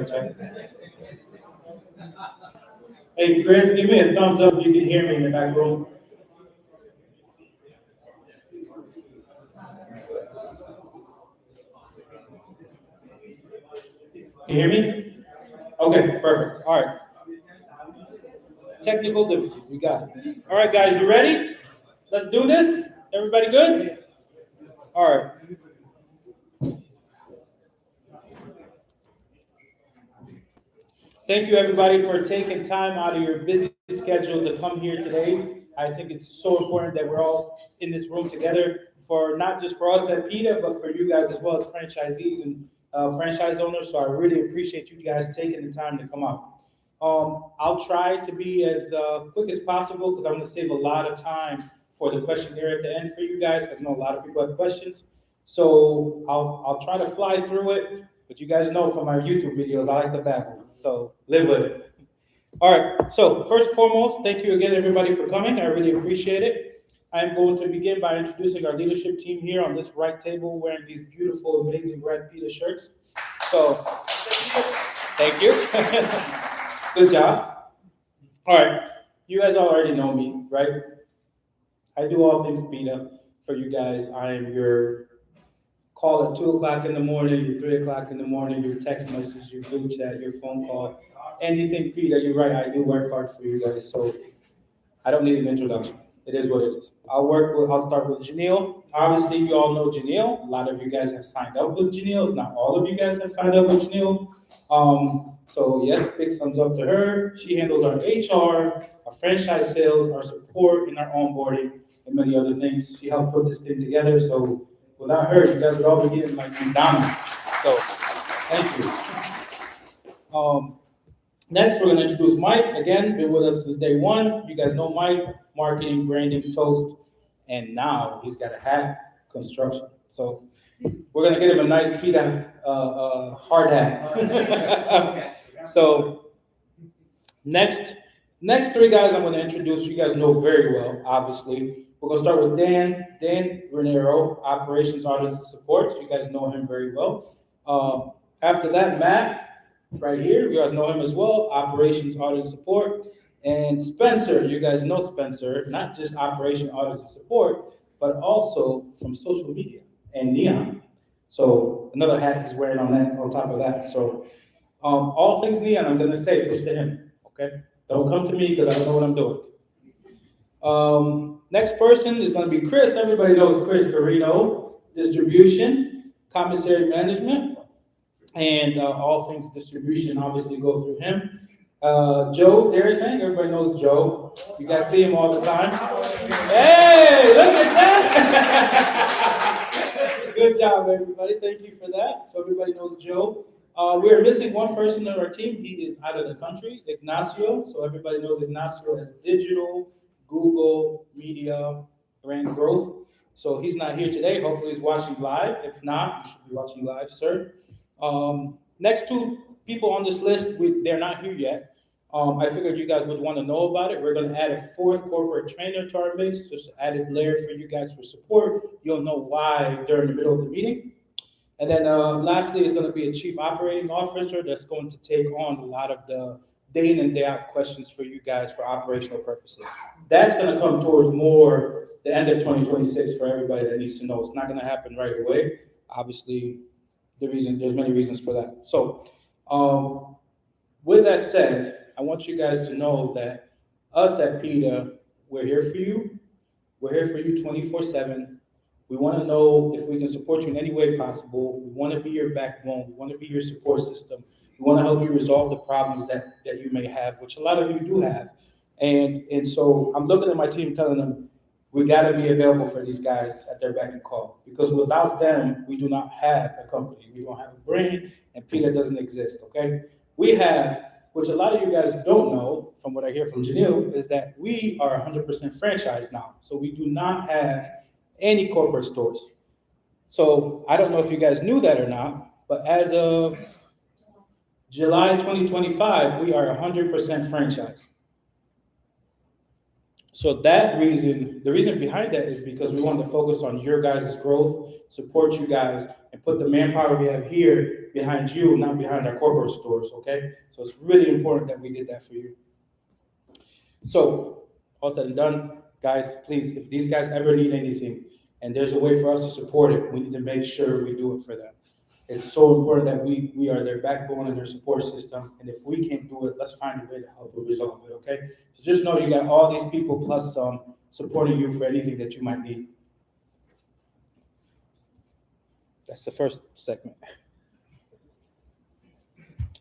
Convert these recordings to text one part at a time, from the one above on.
check. Hey, Chris, give me a thumbs up if you can hear me in the back room. Can you hear me? Okay, perfect. All right. Technical difficulties, we got it. All right, guys, you ready? Let's do this. Everybody good? All right. Thank you, everybody, for taking time out of your busy schedule to come here today. I think it's so important that we're all in this room together for not just for us at Pita, but for you guys as well as franchisees and franchise owners. So I really appreciate you guys taking the time to come out. I'll try to be as quick as possible because I'm going to save a lot of time for the questionnaire at the end for you guys because I know a lot of people have questions. So I'll try to fly through it. But you guys know from my YouTube videos, I like the babble, so live with it. All right, so first and foremost, thank you again, everybody, for coming. I really appreciate it. I'm going to begin by introducing our leadership team here on this right table wearing these beautiful, amazing red Pita shirts. So, thank you. Good job. All right, you guys already know me, right? I do all things Pita for you guys. I am your call at 2 o'clock in the morning, your 3 o'clock in the morning, your text message, your group chat, your phone call, anything, Pita, you're right, I do work hard for you guys, so I don't need an introduction. It is what it is. I'll start with Janelle. Obviously, you all know Janelle. A lot of you guys have signed up with Janelle, if not all of you guys have signed up with Janelle. So yes, big thumbs up to her. She handles our HR, our franchise sales, our support, and our onboarding, and many other things. She helped put this thing together, so without her, you guys would all be getting like McDonald's. So, thank you. Next, we're going to introduce Mike. Again, been with us since day one. You guys know Mike, marketing, branding, toast, and now he's got a hat, construction. So, we're going to get him a nice Pita hard hat. So, next three guys I'm going to introduce, you guys know very well, obviously. We're going to start with Dan Renero, Operations, Audience, and Support. You guys know him very well. After that, Matt, right here. You guys know him as well, Operations, Audience, Support. And Spencer, you guys know Spencer, not just Operation, Audience, and Support, but also from social media and Neon. So another hat he's wearing on top of that. So all things Neon, I'm going to say, push to him, okay? Don't come to me because I don't know what I'm doing. Next person is going to be Chris. Everybody knows Chris Carino, distribution, commissary management, and all things distribution obviously go through him. Joe Darrison, everybody knows Joe. You guys see him all the time. Hey, look at that. Good job, everybody. Thank you for that. So everybody knows Joe. We're missing one person on our team. He is out of the country, Ignacio. So everybody knows Ignacio as digital, Google, media, brand growth. So he's not here today. Hopefully he's watching live. If not, you should be watching live, sir. Next two people on this list, they're not here yet. I figured you guys would want to know about it. We're going to add a fourth corporate trainer to our mix, just added layer for you guys for support. You'll know why during the middle of the meeting. And then lastly is going to be a chief operating officer that's going to take on a lot of the day in and day out questions for you guys for operational purposes. That's going to come towards more the end of 2026 for everybody that needs to know. It's not going to happen right away. Obviously, there's many reasons for that. So with that said, I want you guys to know that us at PETA, we're here for you. We're here for you 24/7. We want to know if we can support you in any way possible. We want to be your backbone. We want to be your support system. We want to help you resolve the problems that you may have, which a lot of you do have. And so I'm looking at my team telling them, we got to be available for these guys at their beck and call. Because without them, we do not have a company. We don't have a brand, and PETA doesn't exist, okay? We have, which a lot of you guys don't know, from what I hear from Janelle, is that we are 100% franchised now. So we do not have any corporate stores. So I don't know if you guys knew that or not, but as of July 2025, we are 100% franchised. So that reason, the reason behind that is because we want to focus on your guys' growth, support you guys, and put the manpower we have here behind you, not behind our corporate stores, okay? So it's really important that we did that for you. So, all said and done, guys, please, if these guys ever need anything and there's a way for us to support it, we need to make sure we do it for them. It's so important that we are their backbone and their support system. And if we can't do it, let's find a way to help resolve it, okay? So just know you got all these people plus some supporting you for anything that you might need. That's the first segment.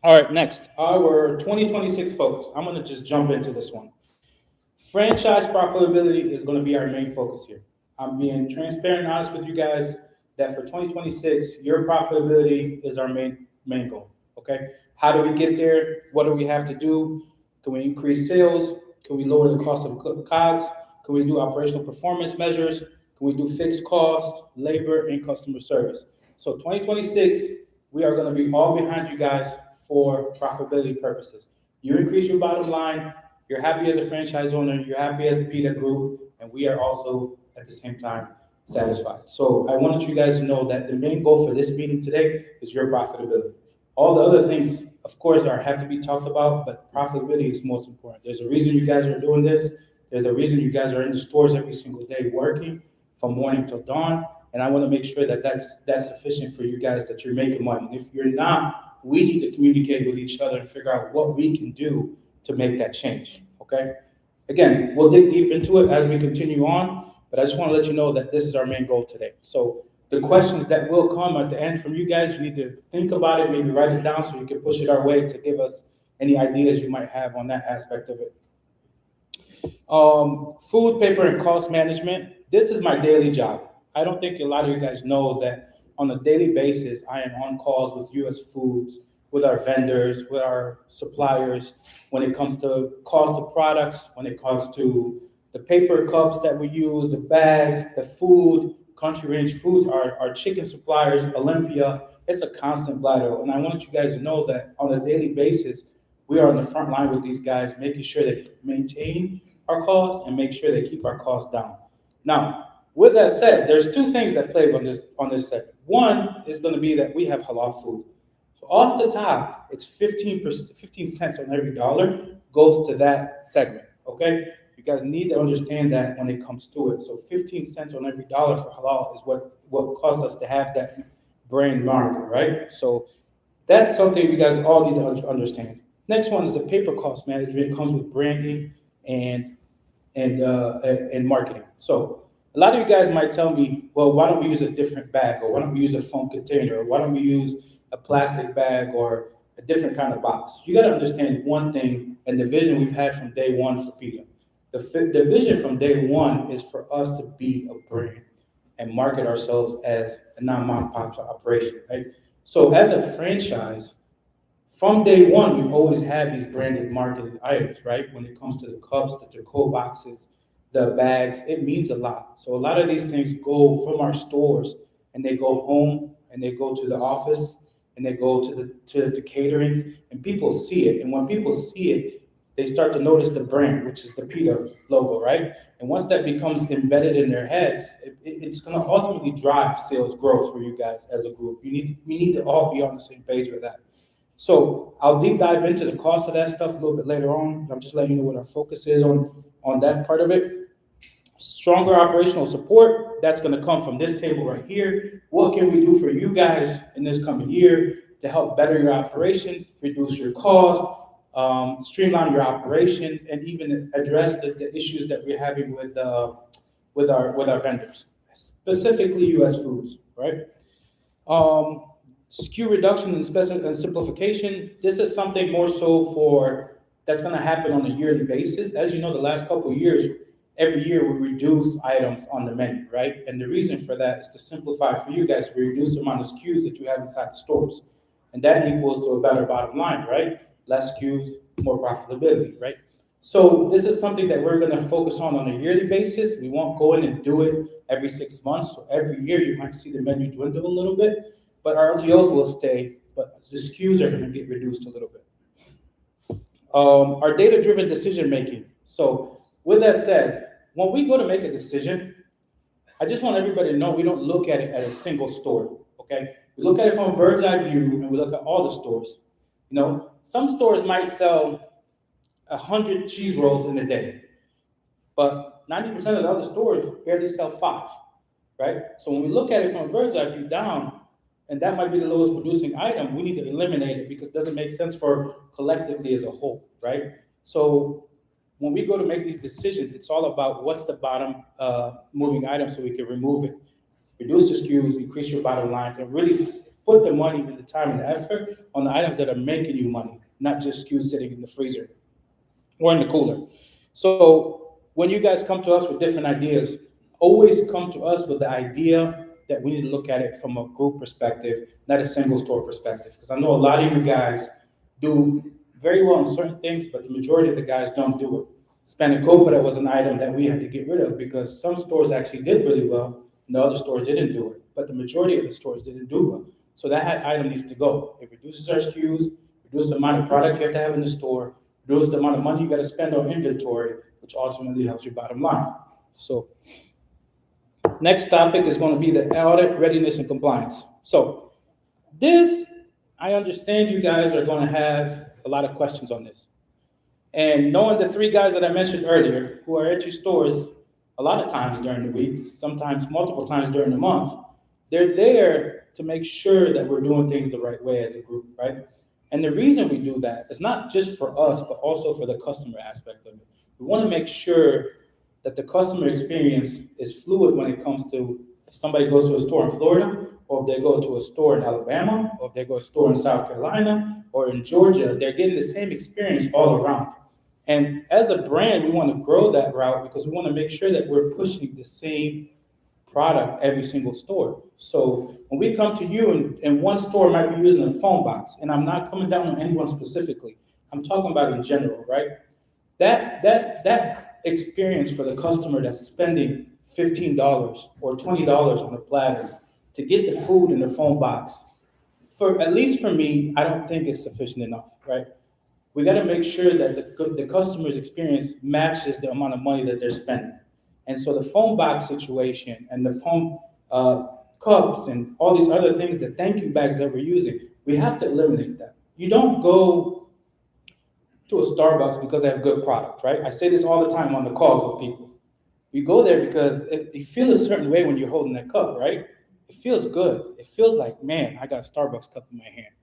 All right, next, our 2026 focus. I'm going to just jump into this one. Franchise profitability is going to be our main focus here. I'm being transparent and honest with you guys that for 2026, your profitability is our main goal. Okay, how do we get there? What do we have to do? Can we increase sales? Can we lower the cost of COGS? Can we do operational performance measures? Can we do fixed cost, labor, and customer service? So 2026, we are going to be all behind you guys for profitability purposes. You increase your bottom line, you're happy as a franchise owner, you're happy as a Pita group, and we are also at the same time satisfied. So I wanted you guys to know that the main goal for this meeting today is your profitability. All the other things, of course, have to be talked about, but profitability is most important. There's a reason you guys are doing this. There's a reason you guys are in the stores every single day working from morning till dawn. And I want to make sure that that's sufficient for you guys, that you're making money. And if you're not, we need to communicate with each other and figure out what we can do to make that change, okay? Again, we'll dig deep into it as we continue on, but I just want to let you know that this is our main goal today. So the questions that will come at the end from you guys, you need to think about it, maybe write it down so you can push it our way to give us any ideas you might have on that aspect of it. Food, paper, and cost management. This is my daily job. I don't think a lot of you guys know that on a daily basis, I am on calls with US Foods, with our vendors, with our suppliers, when it comes to cost of products, when it comes to the paper cups that we use, the bags, the food, Country Range Foods, our chicken suppliers, Olympia. It's a constant battle. And I want you guys to know that on a daily basis, we are on the front line with these guys, making sure they maintain our costs and make sure they keep our costs down. Now, with that said, there's two things that play on this segment. One is going to be that we have halal food. So off the top, it's 15 cents on every dollar goes to that segment, okay? You guys need to understand that when it comes to it. So 15 cents on every dollar for halal is what costs us to have that brand market, right? So that's something you guys all need to understand. Next one is the paper cost management. It comes with branding and marketing. So a lot of you guys might tell me, well, why don't we use a different bag, or why don't we use a foam container, or why don't we use a plastic bag or a different kind of box? You got to understand one thing, and the vision we've had from day one for Pita. The vision from day one is for us to be a brand and market ourselves as a non-mom-pop operation, right? So as a franchise, from day one, we've always had these branded marketed items, right? When it comes to the cups, the decor boxes, the bags, it means a lot. So a lot of these things go from our stores and they go home and they go to the office and they go to the caterings, and people see it. And when people see it, they start to notice the brand, which is the Pita logo, right? And once that becomes embedded in their heads, it's going to ultimately drive sales growth for you guys as a group. We need to all be on the same page with that. So I'll deep dive into the cost of that stuff a little bit later on. I'm just letting you know what our focus is on that part of it. Stronger operational support, that's going to come from this table right here. What can we do for you guys in this coming year to help better your operation, reduce your cost, streamline your operation, and even address the issues that we're having with our vendors, specifically US Foods, right? SKU reduction and simplification. This is something more so that's going to happen on a yearly basis. As you know, the last couple of years, every year we reduce items on the menu, right? And the reason for that is to simplify for you guys. We reduce the amount of SKUs that you have inside the stores, and that equals to a better bottom line, right? Less SKUs, more profitability, right? So this is something that we're going to focus on a yearly basis. We won't go in and do it every 6 months. So every year you might see the menu dwindle a little bit, but our LTOs will stay, but the SKUs are going to get reduced a little bit. Our data-driven decision making. So with that said, when we go to make a decision, I just want everybody to know we don't look at it as a single store, okay? We look at it from a bird's eye view and we look at all the stores. You know, some stores might sell 100 cheese rolls in a day, but 90% of the other stores barely sell 5, right? So when we look at it from a bird's eye view down, and that might be the lowest producing item, we need to eliminate it because it doesn't make sense for collectively as a whole, right? So when we go to make these decisions, it's all about what's the bottom moving item so we can remove it, reduce the SKUs, increase your bottom lines, and really put the money and the time and the effort on the items that are making you money, not just SKUs sitting in the freezer or in the cooler. So when you guys come to us with different ideas, always come to us with the idea that we need to look at it from a group perspective, not a single store perspective. Because I know a lot of you guys do very well in certain things, but the majority of the guys don't do it. Spanakopita was an item that we had to get rid of because some stores actually did really well and the other stores didn't do it. But the majority of the stores didn't do well. So that item needs to go. It reduces our SKUs, reduces the amount of product you have to have in the store, reduces the amount of money you got to spend on inventory, which ultimately helps your bottom line. So next topic is going to be the audit readiness and compliance. So this, I understand you guys are going to have a lot of questions on this. And knowing the 3 guys that I mentioned earlier who are at your stores a lot of times during the weeks, sometimes multiple times during the month, they're there to make sure that we're doing things the right way as a group, right? And the reason we do that is not just for us, but also for the customer aspect of it. We want to make sure that the customer experience is fluid when it comes to if somebody goes to a store in Florida, or if they go to a store in Alabama, or if they go to a store in South Carolina, or in Georgia, they're getting the same experience all around. And as a brand, we want to grow that route because we want to make sure that we're pushing the same product every single store. So when we come to you and one store might be using a phone box, and I'm not coming down on anyone specifically, I'm talking about in general, right? That experience for the customer that's spending $15 or $20 on a platter to get the food in the phone box, for at least for me, I don't think it's sufficient enough, right? We got to make sure that the customer's experience matches the amount of money that they're spending. And so the phone box situation and the phone cups and all these other things, the thank you bags that we're using, we have to eliminate that. You don't go to a Starbucks because they have good product, right? I say this all the time on the calls with people. You go there because you feel a certain way when you're holding that cup, right? It feels good. It feels like, man, I got a Starbucks cup in my hand.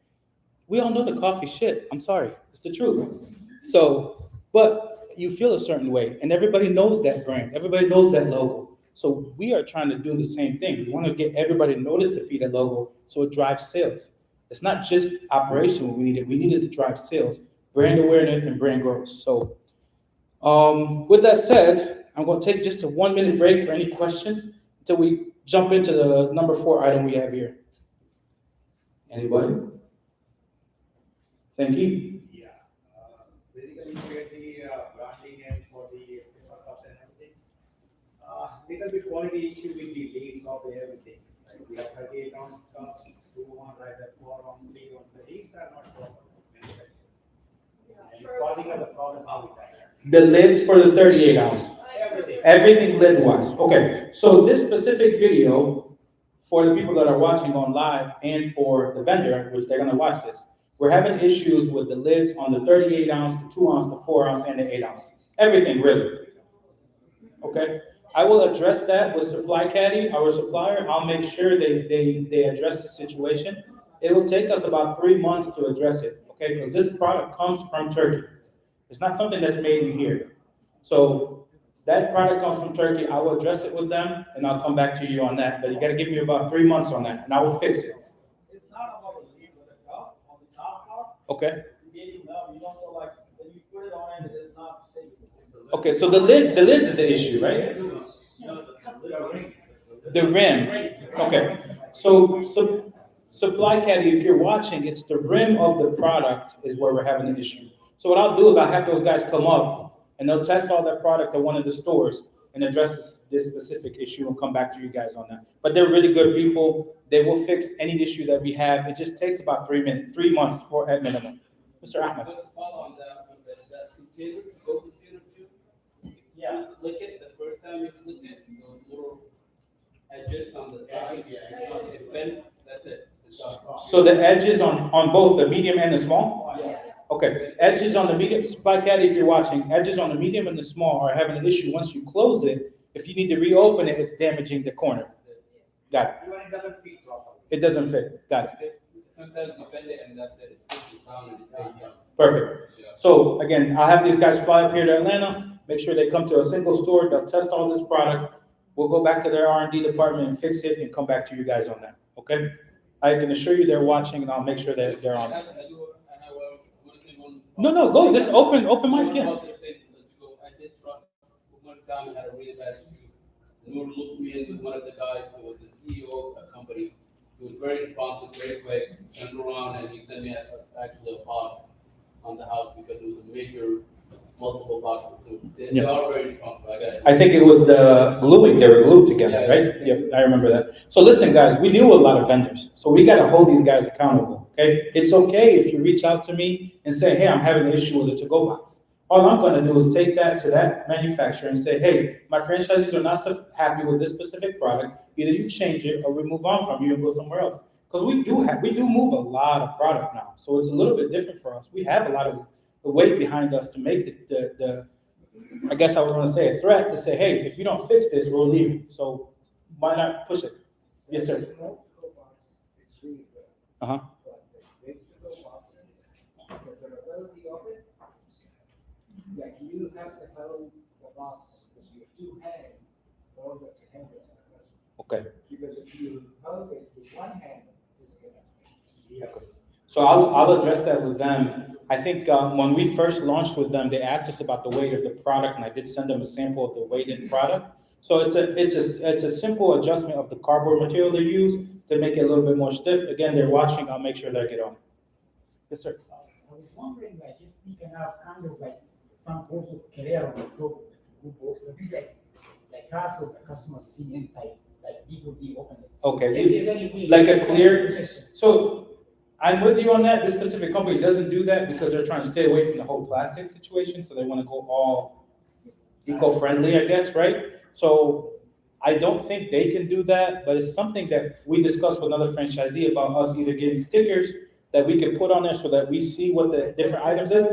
We all know the coffee shit. I'm sorry. It's the truth. So, but you feel a certain way, and everybody knows that brand. Everybody knows that logo. So we are trying to do the same thing. We want to get everybody to notice the Pita logo so it drives sales. It's not just operation we needed. We needed to drive sales, brand awareness, and brand growth. So with that said, I'm going to take just a 1-minute break for any questions until we jump into the number 4 item we have here. Anybody? Thank you. Yeah. Basically, you get the branding and for the cups and everything. Little bit quality issue with the leads of everything. Like we have 38 ounce cups, 2 ounce, like that, 4 ounce, 3 ounce. The leads are not proper manufactured. And it's causing us a problem all the time. The lids for the 38 ounce. Everything. Everything lid wise. Okay. So this specific video, for the people that are watching on live and for the vendor, which they're going to watch this, we're having issues with the lids on the 38 ounce, the 2 ounce, the 4 ounce, and the 8 ounce. Everything really. Okay. I will address that with Supply Caddy, our supplier. I'll make sure they address the situation. It will take us about 3 months to address it. Okay, because this product comes from Turkey. It's not something that's made in here. So that product comes from Turkey. I will address it with them, and I'll come back to you on that. But you got to give me about 3 months on that, and I will fix it. It's not about the lid, but the cup on the top part. Okay. You don't feel like when you put it on it, it's not safe. Okay, so the lid is the issue, right? The rim. Okay. So Supply Caddy, if you're watching, it's the rim of the product is where we're having an issue. So what I'll do is I'll have those guys come up and they'll test all that product at one of the stores and address this specific issue and come back to you guys on that. But they're really good people. They will fix any issue that we have. It just takes about 3 months for at minimum. Mr. Ahmed. Just follow on that with that container, go container too. Yeah, lick it the first time. time you click it, those little edges on the side, it's bent, that's it. It's done. So the edges on both the medium and the small? Yeah. Okay, edges on the medium, Supply Caddy, if you're watching, edges on the medium and the small are having an issue. Once you close it, if you need to reopen it, it's damaging the corner. Got it. Even it doesn't fit properly. It doesn't fit. Got it. Sometimes you bend it and that's it, it pushes down and it stays down. Perfect. Yeah. So again, I'll have these guys fly up here to Atlanta, make sure they come to a single store, they'll test all this product. We'll go back to their R&D department and fix it and come back to you guys on that, okay? I can assure you they're watching and I'll make sure that they're on it. I have one thing, one. No, go, this open mic, One yeah. other thing, let you go. I did try, one time I had a really bad issue. Noor looked me in with one of the guys, who was the CEO of a company. He was very responsive, very quick, turned around and he sent me actually a pod on the house because it was a major, multiple boxes. They Yeah. are very responsive, I got it. I think it was the gluing, they were glued together, Yeah. right? Yep, I remember that. So listen, guys, we deal with a lot of vendors, so we gotta hold these guys accountable, okay? It's okay if you reach out to me and say, hey, I'm having an issue with the to-go box. All I'm gonna do is take that to that manufacturer and say, hey, my franchisees are not so happy with this specific product. Either you change it or we move on from you and go somewhere else. Because we do move a lot of product now, so it's a little bit different for us. We have a lot of the weight behind us to make the I guess I was gonna say a threat to say, hey, if you don't fix this, we'll leave you. So why not push it? Yes, sir. It's really good. Uh-huh. But the vegetable boxes, the durability of it, like you have to hold the box with your two hands in order to handle it. Okay. Because if you hold it with one hand, it's gonna. So I'll address that with them. I think when we first launched with them, they asked us about the weight of the product, and I did send them a sample of the weighted product. So it's a simple adjustment of the cardboard material they use to make it a little bit more stiff. Again, they're watching. I'll make sure they get on it. Yes, sir. I was wondering, like, if we can have kind of like some sort of clear on the top of the good box, at least like us what the customers see inside, like people be open it. Okay. If there's any way. Like a clear- suggestion. So I'm with you on that. This specific company doesn't do that because they're trying to stay away from the whole plastic situation. So they want to go all eco-friendly, I guess, right? So I don't think they can do that, but it's something that we discussed with another franchisee about us either getting stickers that we can put on there so that we see what the different items is,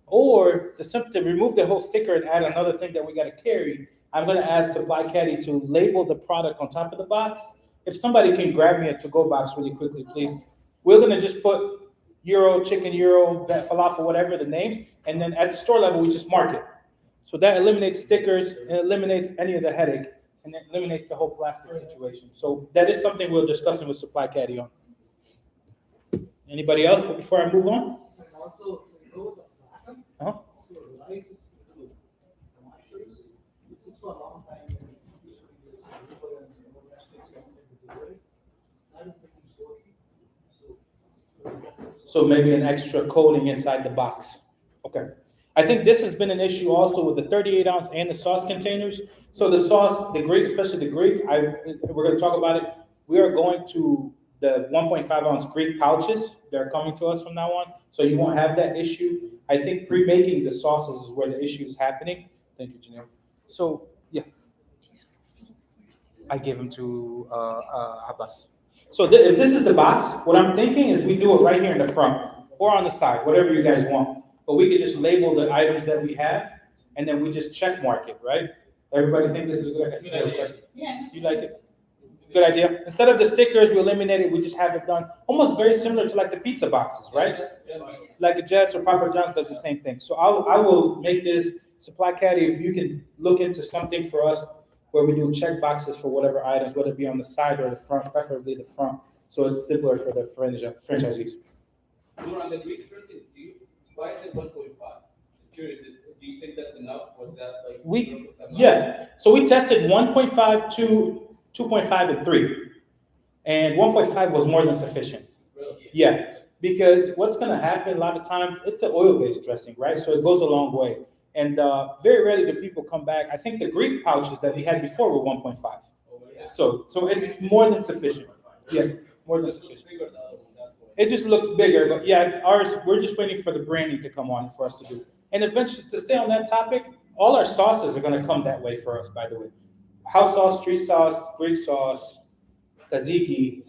or to remove the whole sticker and add another thing that we got to carry. I'm going to ask Supply Caddy to label the product on top of the box. If somebody can grab me a to-go box really quickly, please. We're going to just put Euro, chicken Euro, falafel, whatever the names, and then at the store level, we just mark it. So that eliminates stickers, and eliminates any of the headache, and it eliminates the whole plastic situation. So that is something we're discussing with Supply Caddy on. Anybody else before I move on? And also, we go with the platinum. Uh-huh. So the license to do commercials, it's for a long time, and usually there's a people and no restrictions on the delivery. That is making sure, So maybe an extra coating inside the box. Okay. I think this has been an issue also with the 38 ounce and the sauce containers. So the sauce, the Greek, especially the Greek, we're going to talk about it. We are going to the 1.5 ounce Greek pouches. They're coming to us from now on. So you won't have that issue. I think pre-making the sauces is where the issue is happening. Thank you, Janelle. So, yeah. I gave them to Abbas. So if this is the box, what I'm thinking is we do it right here in the front or on the side, whatever you guys want. But we could just label the items that we have, and then we just check mark it, right? Everybody think this is a good idea? Yeah. You like it? Good idea. Instead of the stickers, we eliminate it. We just have it done almost very similar to like the pizza boxes, right? Like a Jets or Papa John's does the same thing. So I will make this Supply Caddy. If you can look into something for us where we do check boxes for whatever items, whether it be on the side or the front, preferably the front, so it's simpler for the franchisees. Noor, on the Greek dressing, why is it 1.5? Curious, do you think that's enough or that like? Yeah, so we tested 1.5, 2, 2.5, and 3. And 1.5 was more than sufficient. Really? Yeah, because what's gonna happen a lot of times, it's an oil-based dressing, right? So it goes a long way. And very rarely do people come back. I think the Greek pouches that we had before were 1.5. Oh, yeah. So it's more than sufficient. Yeah, more than sufficient. Bigger than the other one, that's why. It just looks bigger, but yeah, ours, we're just waiting for the branding to come on for us to do. And eventually, to stay on that topic, all our sauces are gonna come that way for us, by the way. house sauce, street sauce, Greek sauce, tzatziki.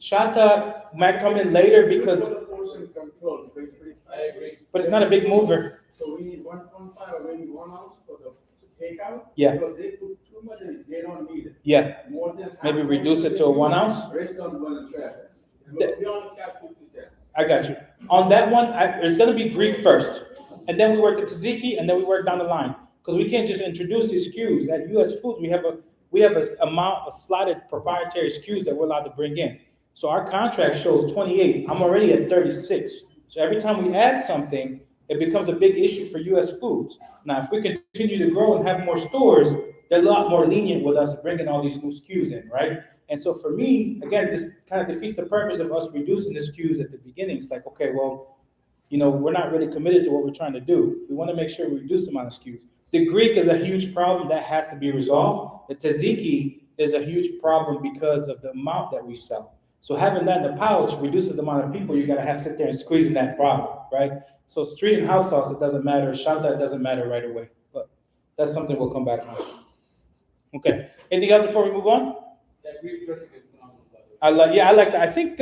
Shata might come in later because, Look for the portion control, basically. I agree. but it's not a big mover. So we need 1.5 or maybe 1 ounce for the takeout. Yeah. Because they put too much and they don't need it. Yeah, More than. maybe half reduce it to a 1 ounce. Restaurant going to trash it. That- We only cap 50 cents. I got you. On that one, there's gonna be Greek first, and then we work the tzatziki, and then we work down the line. Because we can't just introduce these SKUs. At US Foods, we have a amount of slotted proprietary SKUs that we're allowed to bring in. So our contract shows 28. I'm already at 36. So every time we add something, it becomes a big issue for US Foods. Now, if we continue to grow and have more stores, they're a lot more lenient with us bringing all these new SKUs in, right? And so for me, again, this kind of defeats the purpose of us reducing the SKUs at the beginning. It's like, okay, well, we're not really committed to what we're trying to do. We want to make sure we reduce the amount of SKUs. The Greek is a huge problem that has to be resolved. The tzatziki is a huge problem because of the amount that we sell. So having that in the pouch reduces the amount of people you gotta have sit there and squeezing that problem, right? So street and house sauce, it doesn't matter. Shanta, it doesn't matter right away. But that's something we'll come back on. Okay. Anything else before we move on? That Greek dressing is phenomenal. by the way. I like that. I think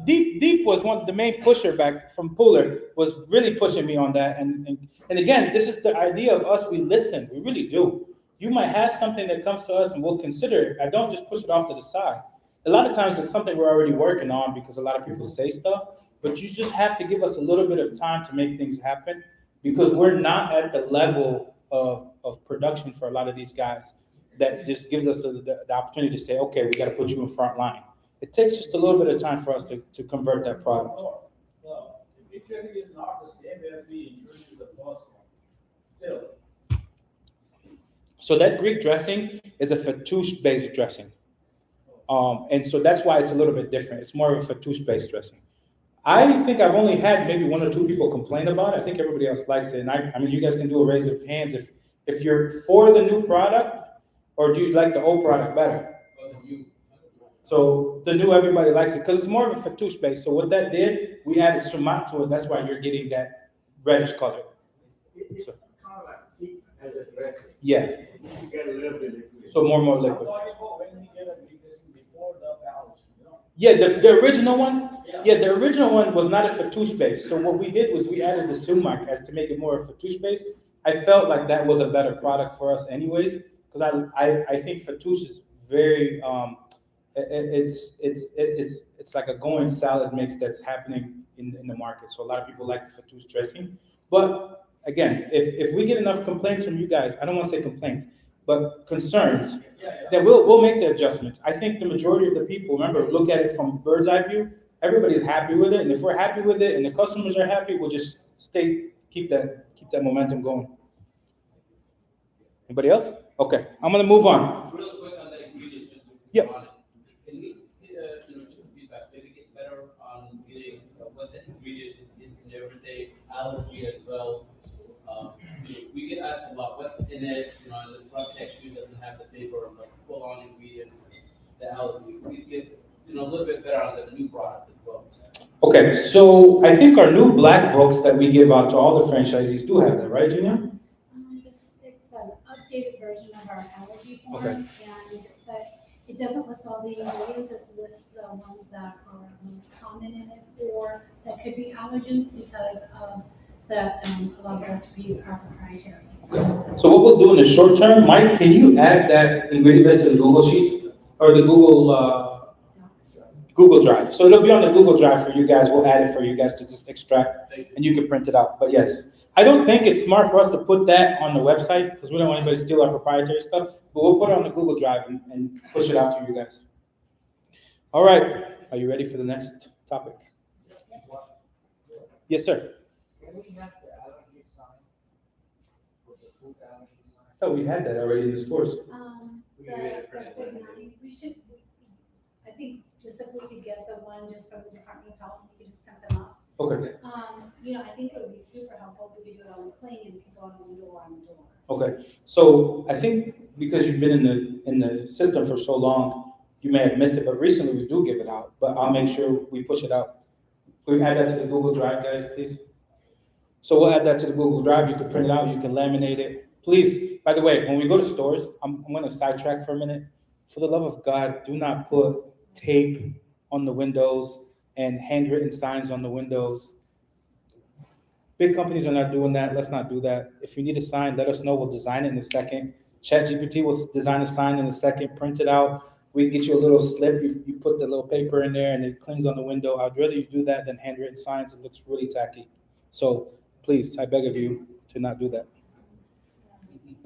Deep was the main pusher back from Puller, was really pushing me on that. And again, this is the idea of us. We listen. We really do. You might have something that comes to us and we'll consider it. I don't just push it off to the side. A lot of times it's something we're already working on because a lot of people say stuff, but you just have to give us a little bit of time to make things happen because we're not at the level of production for a lot of these guys that just gives us the opportunity to say, okay, we got to put you in front line. It takes just a little bit of time for us to convert that product. No, the big dressing is not the same as we introduced the first one. Still, So that Greek dressing is a fattoush-based dressing. And so that's why it's a little bit different. It's more of a fattoush-based dressing. I think I've only had maybe 1 or 2 people complain about it. I think everybody else likes it. And I mean, you guys can do a raise of hands if you're for the new product or do you like the old product better? Well, the new- So the new, everybody likes it because it's more of a fattoush base. So what that did, we added sumac to it. That's why you're getting that reddish color. It's kind of like thick as a dressing. Yeah, You get a little bit liquid. so more I'm liquid. talking about when we get a big dressing before the balance, Yeah, the original one, the original one was not a fattoush base. So what we did was we added the sumac as to make it more of a fattoush base. I felt like that was a better product for us anyways, because I think fattoush is very, it's like a going salad mix that's happening in the market. So a lot of people like the fattoush dressing. But again, if we get enough complaints from you guys, I don't want to say complaints, but concerns, then we'll make the adjustments. I think the majority of the people, remember, look at it from bird's eye view. Everybody's happy with it, and if we're happy with it, and the customers are happy, we'll just keep that momentum going. Anybody else? Okay, I'm gonna move on. Real quick on the ingredients, just to Yep. on it. Can we, just some feedback, maybe get better on getting what the ingredients in everyday allergy as well. We get asked a lot, what's in it, and the front texture doesn't have the flavor of like full-on ingredient, the allergy. We could get, a little bit better on the new product as well. Okay, so I think our new black books that we give out to all the franchisees do have that, right, Gina? It's an updated version of our allergy form, Okay. but it doesn't list all the ingredients, it lists the ones that are most common in it, or that could be allergens because of a lot of the recipes are proprietary. So what we'll do in the short term, Mike, can you add that ingredient list to the Google Sheets or the Google Drive? So it'll be on the Google Drive for you guys. We'll add it for you guys to just extract and you can print it out. But yes, I don't think it's smart for us to put that on the website because we don't want anybody to steal our proprietary stuff, but we'll put it on the Google Drive and push it out to you guys. All right. Are you ready for the next topic? Yes, sir. Can we have the allergy sign for the food allergy sign? I thought we had that already in the stores. The big nine, I think just if we could get the one just from the Department of Health, we could just print them up. Okay. I think it would be super helpful if we could do it on the plane and it could go on the door on the door. Okay, so I think because you've been in the system for so long, you may have missed it, but recently we do give it out, but I'll make sure we push it out. Can we add that to the Google Drive, guys, please? So we'll add that to the Google Drive. You can print it out, you can laminate it, Please, by the way, when we go to stores, I'm going to sidetrack for a minute. For the love of God, do not put tape on the windows and handwritten signs on the windows. Big companies are not doing that. Let's not do that. If you need a sign, let us know. We'll design it in a second. ChatGPT will design a sign in a second, print it out. We get you a little slip. You put the little paper in there and it cleans on the window. I'd rather you do that than handwritten signs. It looks really tacky. So please, I beg of you to not do that.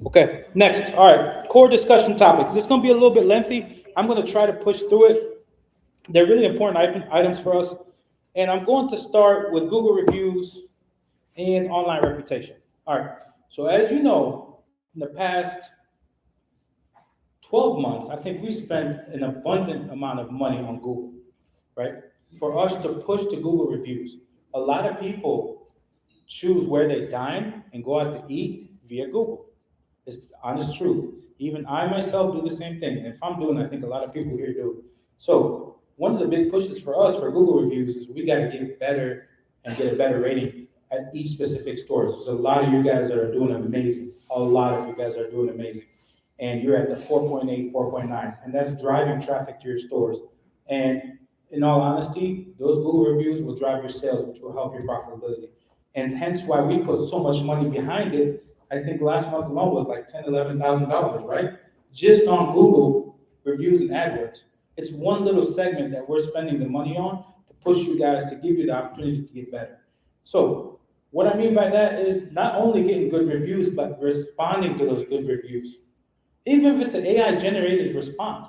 Okay, next. All right, core discussion topics. This is going to be a little bit lengthy. I'm going to try to push through it. They're really important items for us. And I'm going to start with Google reviews and online reputation. All right, so as you know, in the past 12 months, I think we spent an abundant amount of money on Google, right? For us to push to Google reviews. A lot of people choose where they dine and go out to eat via Google. It's the honest truth. Even I myself do the same thing. And if I'm doing, I think a lot of people here do. So one of the big pushes for us for Google reviews is we got to get better and get a better rating at each specific store. So a lot of you guys are doing amazing. A lot of you guys are doing amazing. And you're at the 4.8, 4.9, and that's driving traffic to your stores. And in all honesty, those Google reviews will drive your sales, which will help your profitability. And hence why we put so much money behind it. I think last month alone was like $10,000, $11,000, right? Just on Google reviews and AdWords. It's one little segment that we're spending the money on to push you guys to give you the opportunity to get better. So what I mean by that is not only getting good reviews, but responding to those good reviews. Even if it's an AI-generated response,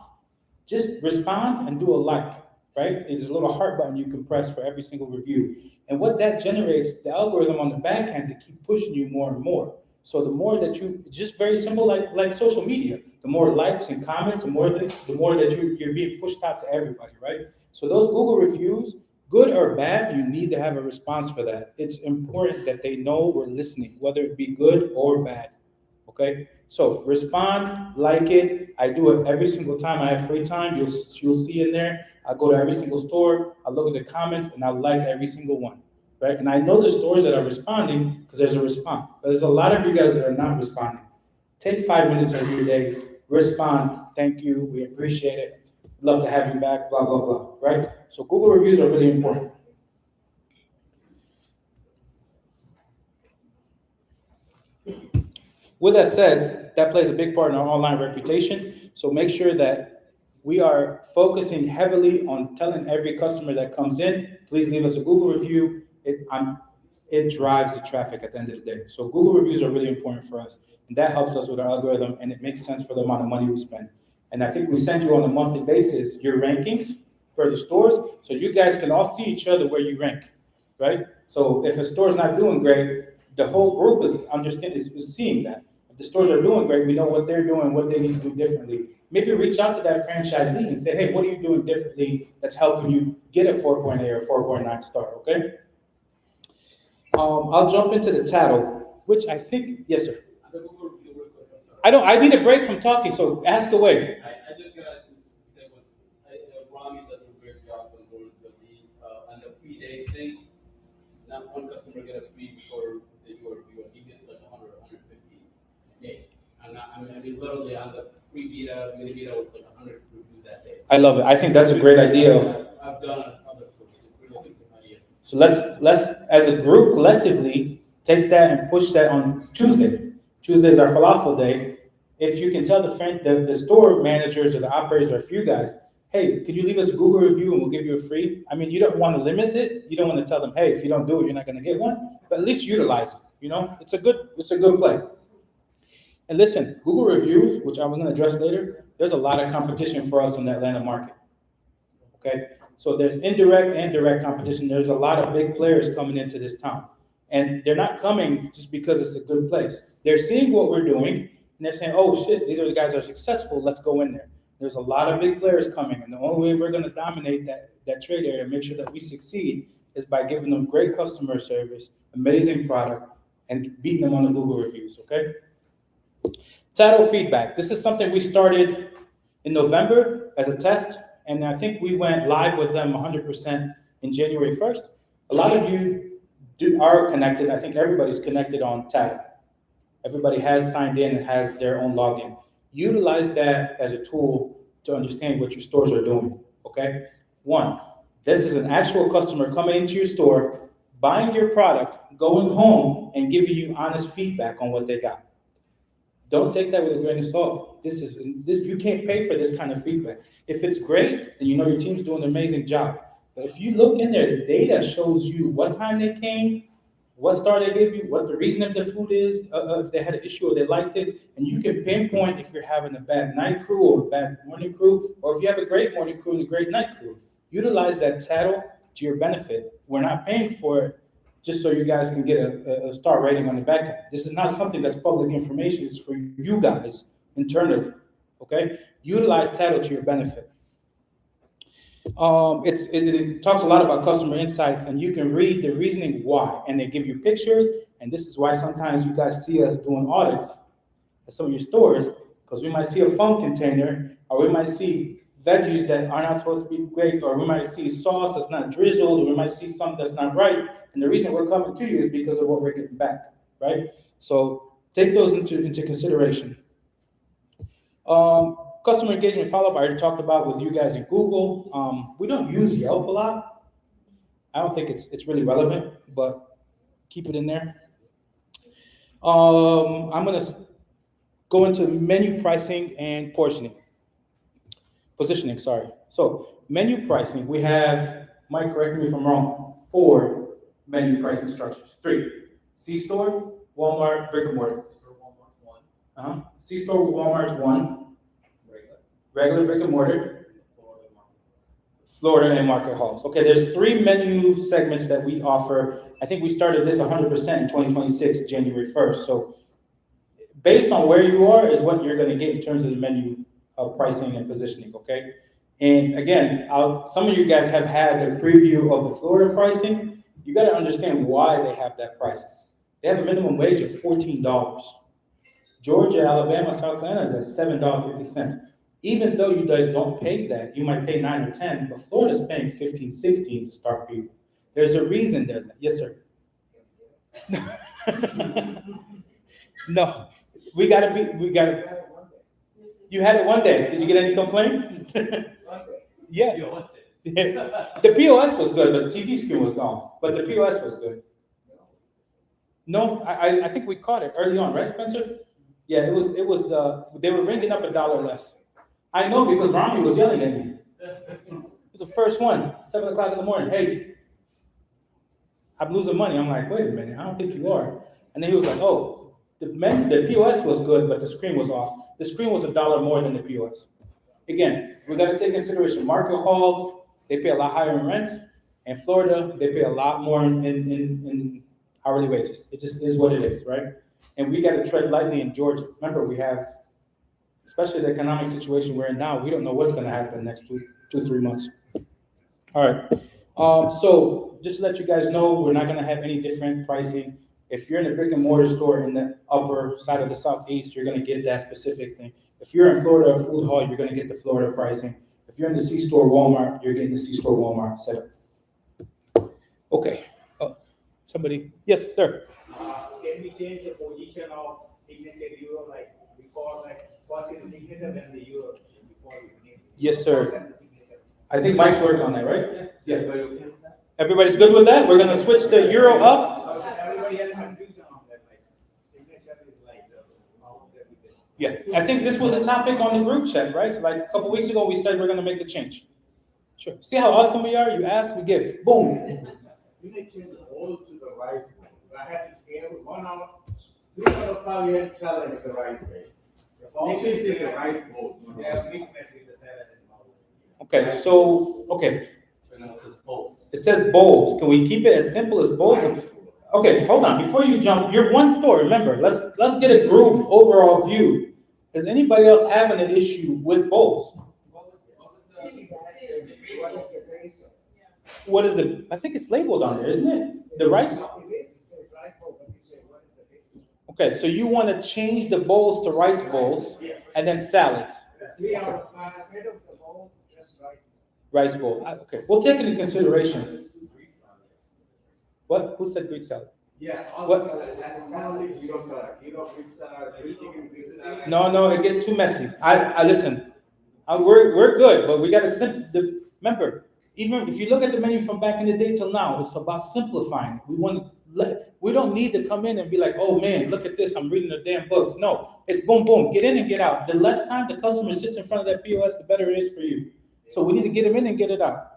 just respond and do a like, right? There's a little heart button you can press for every single review. And what that generates, the algorithm on the back end to keep pushing you more and more. So the more that you, just very simple, like social media, the more likes and comments, the more that you're being pushed out to everybody, right? So those Google reviews, good or bad, you need to have a response for that. It's important that they know we're listening, whether it be good or bad, okay? So respond, like it. I do it every single time I have free time. You'll see in there. I go to every single store. I look at the comments and I like every single one, right? And I know the stores that are responding because there's a response. But there's a lot of you guys that are not responding. Take 5 minutes of your day, respond. Thank you. We appreciate it. Love to have you back. Blah blah blah. Right? So Google reviews are really important. With that said, that plays a big part in our online reputation. So make sure that we are focusing heavily on telling every customer that comes in, please leave us a Google review. It drives the traffic at the end of the day. So Google reviews are really important for us. And that helps us with our algorithm, and it makes sense for the amount of money we spend. And I think we send you on a monthly basis your rankings for the stores, so you guys can all see each other where you rank, right? So if a store's not doing great, the whole group is seeing that. If the stores are doing great, we know what they're doing, what they need to do differently. Maybe reach out to that franchisee and say, hey, what are you doing differently that's helping you get a 4.8 or 4.9 star, okay? I'll jump into the title, which I think, yes, sir. I need a break from talking, so ask away. I just gotta say Rami does a great job on the free day thing. Not one customer get a free for your review. He gets like 100, 150 a day. I mean, literally on the free beta, mini beta was like 100 reviews that day. I love it. I think that's a great idea. I've done other stores. It's really good idea. So let's as a group collectively take that and push that on Tuesday. Tuesday is our falafel day. If you can tell the store managers or the operators or a few guys, hey, could you leave us a Google review and we'll give you a free? I mean, you don't want to limit it. You don't want to tell them, hey, if you don't do it, you're not going to get one. But at least utilize it. You know, it's a good play. And listen, Google reviews, which I was going to address later, there's a lot of competition for us in the Atlanta market. Okay, so there's indirect and direct competition. There's a lot of big players coming into this town, and they're not coming just because it's a good place. They're seeing what we're doing, and they're saying, oh shit, these are the guys that are successful, let's go in there. There's a lot of big players coming, and the only way we're going to dominate that trade area and make sure that we succeed is by giving them great customer service, amazing product, and beating them on the Google reviews, okay? Title feedback. This is something we started in November as a test, and I think we went live with them 100% in January 1st. A lot of you are connected. I think everybody's connected on title. Everybody has signed in and has their own login. Utilize that as a tool to understand what your stores are doing, okay? One, this is an actual customer coming into your store, buying your product, going home, and giving you honest feedback on what they got. Don't take that with a grain of salt. This you can't pay for this kind of feedback. If it's great, then you know your team's doing an amazing job. But if you look in there, the data shows you what time they came, what star they gave you, what the reason of the food is, if they had an issue or they liked it, and you can pinpoint if you're having a bad night crew or a bad morning crew, or if you have a great morning crew and a great night crew. Utilize that title to your benefit. We're not paying for it just so you guys can get a star rating on the back end. This is not something that's public information. It's for you guys internally, okay? Utilize title to your benefit. It talks a lot about customer insights, and you can read the reasoning why, and they give you pictures, and this is why sometimes you guys see us doing audits at some of your stores, because we might see a foam container, or we might see veggies that are not supposed to be great, or we might see sauce that's not drizzled, or we might see something that's not right, and the reason we're coming to you is because of what we're getting back, right? So take those into consideration. Customer engagement follow-up, I already talked about with you guys in Google. We don't use Yelp a lot. I don't think it's really relevant, but keep it in there. I'm gonna go into menu pricing and positioning, sorry. So menu pricing, we have, Mike, correct me if I'm wrong, 4 menu pricing structures. 3, C-store, Walmart, brick and mortar. C-store, Walmart's 1. Regular brick and mortar. Florida and market halls. Okay, there's 3 menu segments that we offer. I think we started this 100% in 2026, January 1st. So based on where you are is what you're gonna get in terms of the menu pricing and positioning, okay? And again, some of you guys have had a preview of the Florida pricing. You gotta understand why they have that pricing. They have a minimum wage of $14. Georgia, Alabama, South Carolina is at $7.50. Even though you guys don't pay that, you might pay 9 or 10, but Florida's paying 15, 16 to start people. There's a reason there's that. Yes, sir. No, we gotta. You had it one day. Did you get any complaints? Yeah. The POS was good, but the TV screen was off. But the POS was good. No, I think we caught it early on, right, Spencer? Yeah, it was. They were ringing up $1 less. I know because Rami was yelling at me. It was the first one, 7 o'clock in the morning. Hey, I'm losing money. I'm like, wait a minute, I don't think you are. And then he was like, oh, the POS was good, but the screen was off. The screen was $1 more than the POS. Again, we got to take consideration. Market halls, they pay a lot higher in rents. In Florida, they pay a lot more in hourly wages. It just is what it is, right? And we got to tread lightly in Georgia. Remember, we have, especially the economic situation we're in now, we don't know what's going to happen next 2-3 months. All right. So just to let you guys know, we're not going to have any different pricing. If you're in a brick and mortar store in the upper side of the Southeast, you're going to get that specific thing. If you're in Florida, a food hall, you're going to get the Florida pricing. If you're in the C-store Walmart, you're getting the C-store Walmart setup. Okay. Somebody? Yes, sir. Can we change the position of signature euro, like before, like first in the signature, then the euro before we name? Yes, sir. I think Mike's working on that, right? Yeah. Everybody's good with that? We're going to switch the euro up. Everybody has confusion on that, like signature is like the amount that we get. Yeah, I think this was a topic on the group chat, right? Like a couple weeks ago, we said we're going to make the change. Sure. See how awesome we are? You ask, we give. Boom. You may change the whole to the rice bowl. I had to pay 1 hour, 3 out of 5 years challenge is the rice bowl. Make sure you say the rice bowl. Yeah, mix that with the salad and all. Okay, so, okay. It says bowls. Can we keep it as simple as bowls? Okay, hold on. Before you jump, you're one store. Remember, let's get a group overall view. Is anybody else having an issue with bowls? What is it? I think it's labeled on there, isn't it? The rice? Okay, so you want to change the bowls to rice bowls and then salads. 3 out of 5 instead of the bowl, just rice. Rice bowl. Okay, we'll take it into consideration. What? Who said Greek salad? Yeah, all What- the salad, and it's not only gyro salad, gyro beef salad, green chicken beef salad. No, it gets too messy. I listen. We're good, but we gotta remember. Even if you look at the menu from back in the day till now, it's about simplifying. We don't need to come in and be like, oh man, look at this. I'm reading a damn book. No, it's boom, boom, get in and get out. The less time the customer sits in front of that POS, the better it is for you. So we need to get them in and get it out.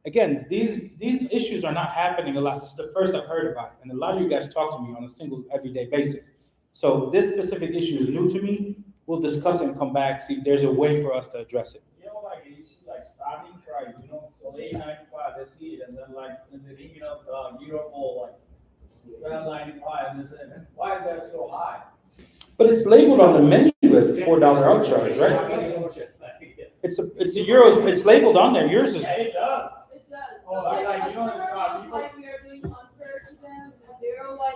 Again, these issues are not happening a lot. This is the first I've heard about it, and a lot of you guys talk to me on a single everyday basis. So this specific issue is new to me. We'll discuss it and come back, see if there's a way for us to address it. You know, like it's like starting price, you know, so $8.95, they see it, and then like, and they ring it up, Euro for like $7.95, and they say, why is that so high? But it's labeled on the menu as a $4 upcharge, right? It's a euros, it's labeled on there. Yours is, Yeah, it does. It does. Oh, But like, you know, customer it's not feels people- like we are doing unfair to them, and they're like,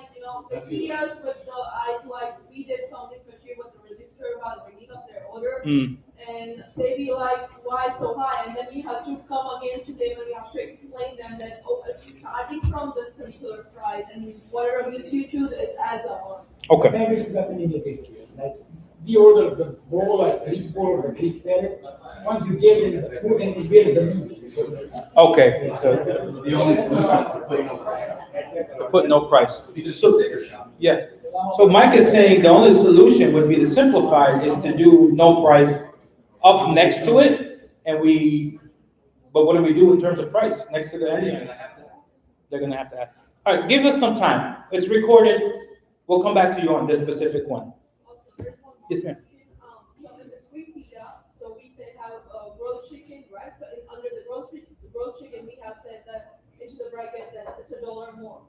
they see us with the eyes like we did something, especially with the register about bringing up their order, and they be like, why so high? And then we have to come again to them and we have to explain them that, oh, it's starting from this particular price, and whatever we choose, it adds up. okay. Maybe this is happening in the case here. Like, we order the bowl, like Greek bowl or the Greek salad. Once you give them the food, then you give the meat. Okay, so The only solution is to put no price. put no price. Because So, it's sticker shock. yeah. So Mike is saying the only solution would be to simplify is to do no price up next to it, but what do we do in terms of price next to the You're ending? gonna have to. They're gonna have to ask. All right, give us some time. It's recorded. We'll come back to you on this specific one. Also, there's one more Yes, ma'am. question. So in the sweet pita, so we said have grilled chicken, right? So under the grilled chicken, we have said that into the bracket that it's $1 more.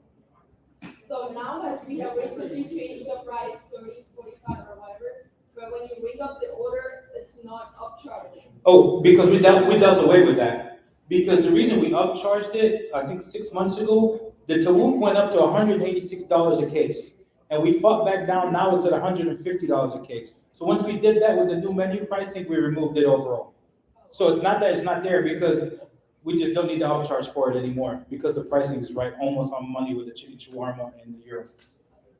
So now as we have recently changed the price 30, 45 or whatever, but when you ring up the order, it's not upcharging. Oh, because we dealt away with that. Because the reason we upcharged it, I think 6 months ago, the Tawuk went up to $186 a case. And we fought back down, now it's at $150 a case. So once we did that with the new menu pricing, we removed it overall. So it's not that it's not there, because we just don't need to upcharge for it anymore, because the pricing is right almost on money with the chicken shawarma and the euro.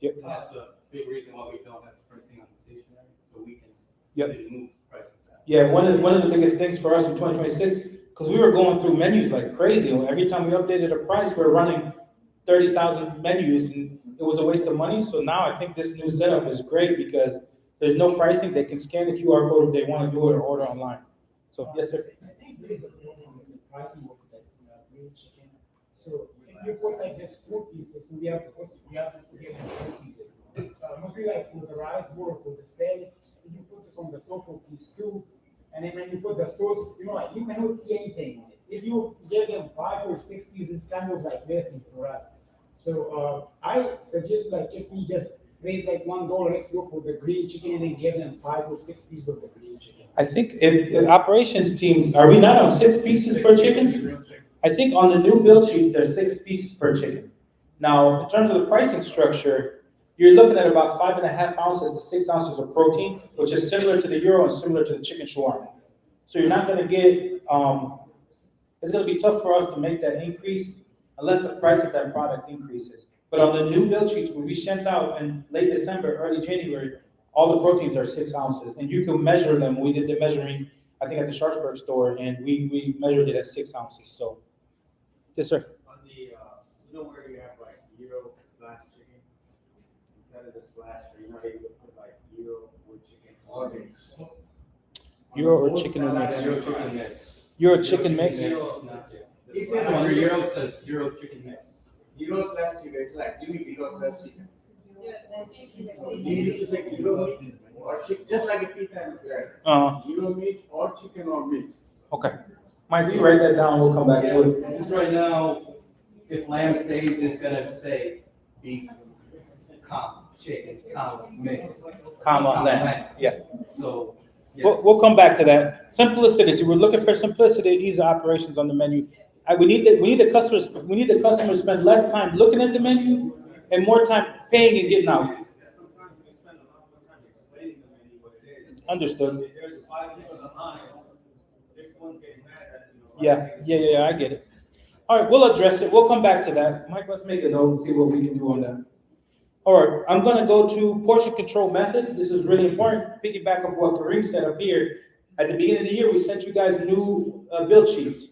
Yep. That's a big reason why we don't have pricing on the stationery, so we can. Yep. Move pricing down. Yeah, one of the biggest things for us in 2026, because we were going through menus like crazy. Every time we updated a price, we're running 30,000 menus, and it was a waste of money. So now I think this new setup is great because there's no pricing. They can scan the QR code if they want to do it or order online. So yes, sir. I think there is a problem with the pricing of that grilled chicken. So if you put like this 4 pieces, so we have to put together 4 pieces. Mostly like for the rice bowl, for the salad, you put this on the top of these two, and then when you put the sauce, like you cannot see anything on it. If you give them 5 or 6 pieces, it's kind of like wasting for us. So I suggest like if we just raise like $1 extra for the green chicken and then give them 5 or 6 pieces of the green chicken. I think if the operations team, are we not on 6 pieces per chicken? I think on the new bill sheet, there's 6 pieces per chicken. Now, in terms of the pricing structure, you're looking at about 5.5 ounces to 6 ounces of protein, which is similar to the euro and similar to the chicken shawarma. So you're not gonna get, it's gonna be tough for us to make that increase unless the price of that product increases. But on the new bill sheets, when we sent out in late December, early January, all the proteins are 6 ounces, and you can measure them. We did the measuring, I think, at the Sharpsburg store, and we measured it at 6 ounces. So, yes, sir. On the, where you have like gyro slash chicken, instead of the slash, are you not able to put like gyro with chicken or mix? Gyro or chicken or mix? Euro chicken mix. Euro chicken mix? It says Under under Euro, it says Euro chicken mix. gyro slash chicken, it's like, give me gyro slash chicken. Yes. You need to say gyro or chicken, just like a pita and bread. Gyro mix or chicken or mix. Okay. Mike, you write that down, we'll come back to it. Just right now, if lamb stays, it's gonna say beef, chicken, mix. Comma, lamb. Yeah. So, yes. We'll come back to that. Simplicity, so we're looking for simplicity, ease of operations on the menu. We need the customers to spend less time looking at the menu and more time paying and getting out. Sometimes we spend a lot more time explaining the menu what it is. Understood. There's 5 people online, if one get mad at, Yeah, I get it. All right, we'll address it. We'll come back to that. Mike, let's make a note and see what we can do on that. All right, I'm gonna go to portion control methods. This is really important. Piggyback of what Kareem said up here. At the beginning of the year, we sent you guys new build sheets.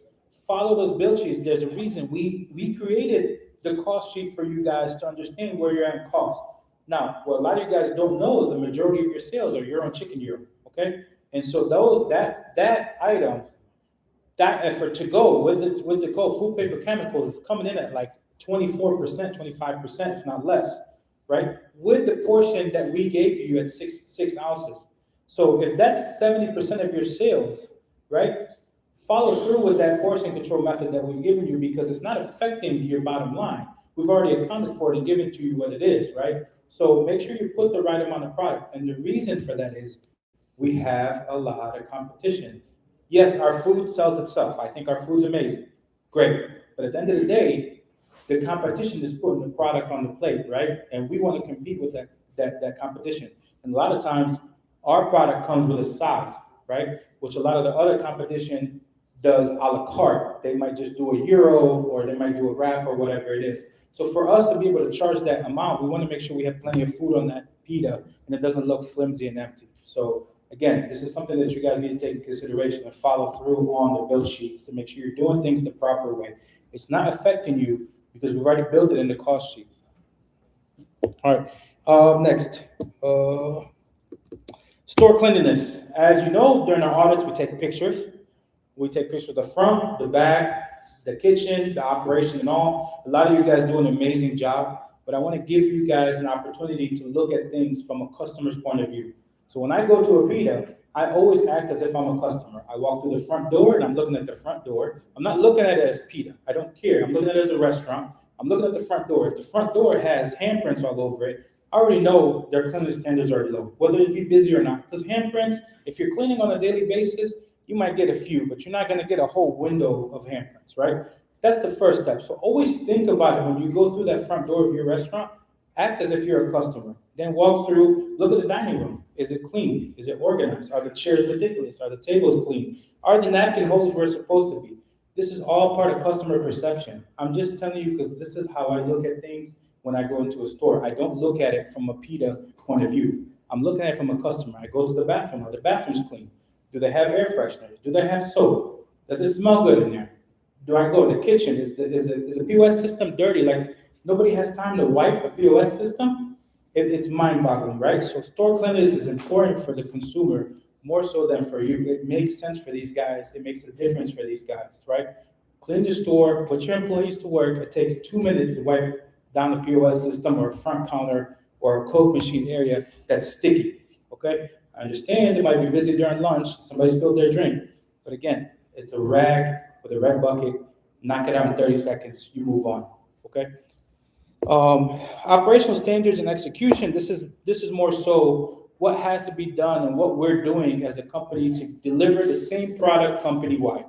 Follow those build sheets. There's a reason we created the cost sheet for you guys to understand where you're at in cost. Now, what a lot of you guys don't know is the majority of your sales are your own chicken gyro, okay? And so though that item, that effort to go with the code food paper chemicals is coming in at like 24%, 25%, if not less, right? With the portion that we gave you at six ounces. So if that's 70% of your sales, right? Follow through with that portion control method that we've given you because it's not affecting your bottom line. We've already accounted for it and given to you what it is, right? So make sure you put the right amount of product. And the reason for that is we have a lot of competition. Yes, our food sells itself. I think our food's amazing. Great. But at the end of the day, the competition is putting the product on the plate, right? And we want to compete with that competition. And a lot of times our product comes with a side, right? Which a lot of the other competition does a la carte. They might just do a euro or they might do a wrap or whatever it is. So for us to be able to charge that amount, we want to make sure we have plenty of food on that pita and it doesn't look flimsy and empty. So again, this is something that you guys need to take into consideration and follow through on the build sheets to make sure you're doing things the proper way. It's not affecting you because we've already built it in the cost sheet. All right, next. Store cleanliness. As you know, during our audits, we take pictures. We take pictures of the front, the back, the kitchen, the operation and all. A lot of you guys do an amazing job, but I want to give you guys an opportunity to look at things from a customer's point of view. So when I go to a Pita, I always act as if I'm a customer. I walk through the front door and I'm looking at the front door. I'm not looking at it as Pita. I don't care. I'm looking at it as a restaurant. I'm looking at the front door. If the front door has handprints all over it, I already know their cleanliness standards are low, whether it be busy or not. Because handprints, if you're cleaning on a daily basis, you might get a few, but you're not going to get a whole window of handprints, right? That's the first step. So always think about it when you go through that front door of your restaurant. Act as if you're a customer. Then walk through, look at the dining room. Is it clean? Is it organized? Are the chairs meticulous? Are the tables clean? Are the napkin holders where it's supposed to be? This is all part of customer perception. I'm just telling you because this is how I look at things when I go into a store. I don't look at it from a Pita point of view. I'm looking at it from a customer. I go to the bathroom. Are the bathrooms clean? Do they have air fresheners? Do they have soap? Does it smell good in there? Do I go to the kitchen? Is the POS system dirty? Like nobody has time to wipe a POS system? It's mind-boggling, right? So store cleanliness is important for the consumer more so than for you. It makes sense for these guys. It makes a difference for these guys, right? Clean your store, put your employees to work. It takes 2 minutes to wipe down the POS system or a front counter or a Coke machine area that's sticky, okay? I understand it might be busy during lunch, somebody spilled their drink, but again, it's a rag with a red bucket, knock it out in 30 seconds, you move on, okay? Operational standards and execution, this is more so what has to be done and what we're doing as a company to deliver the same product company-wide.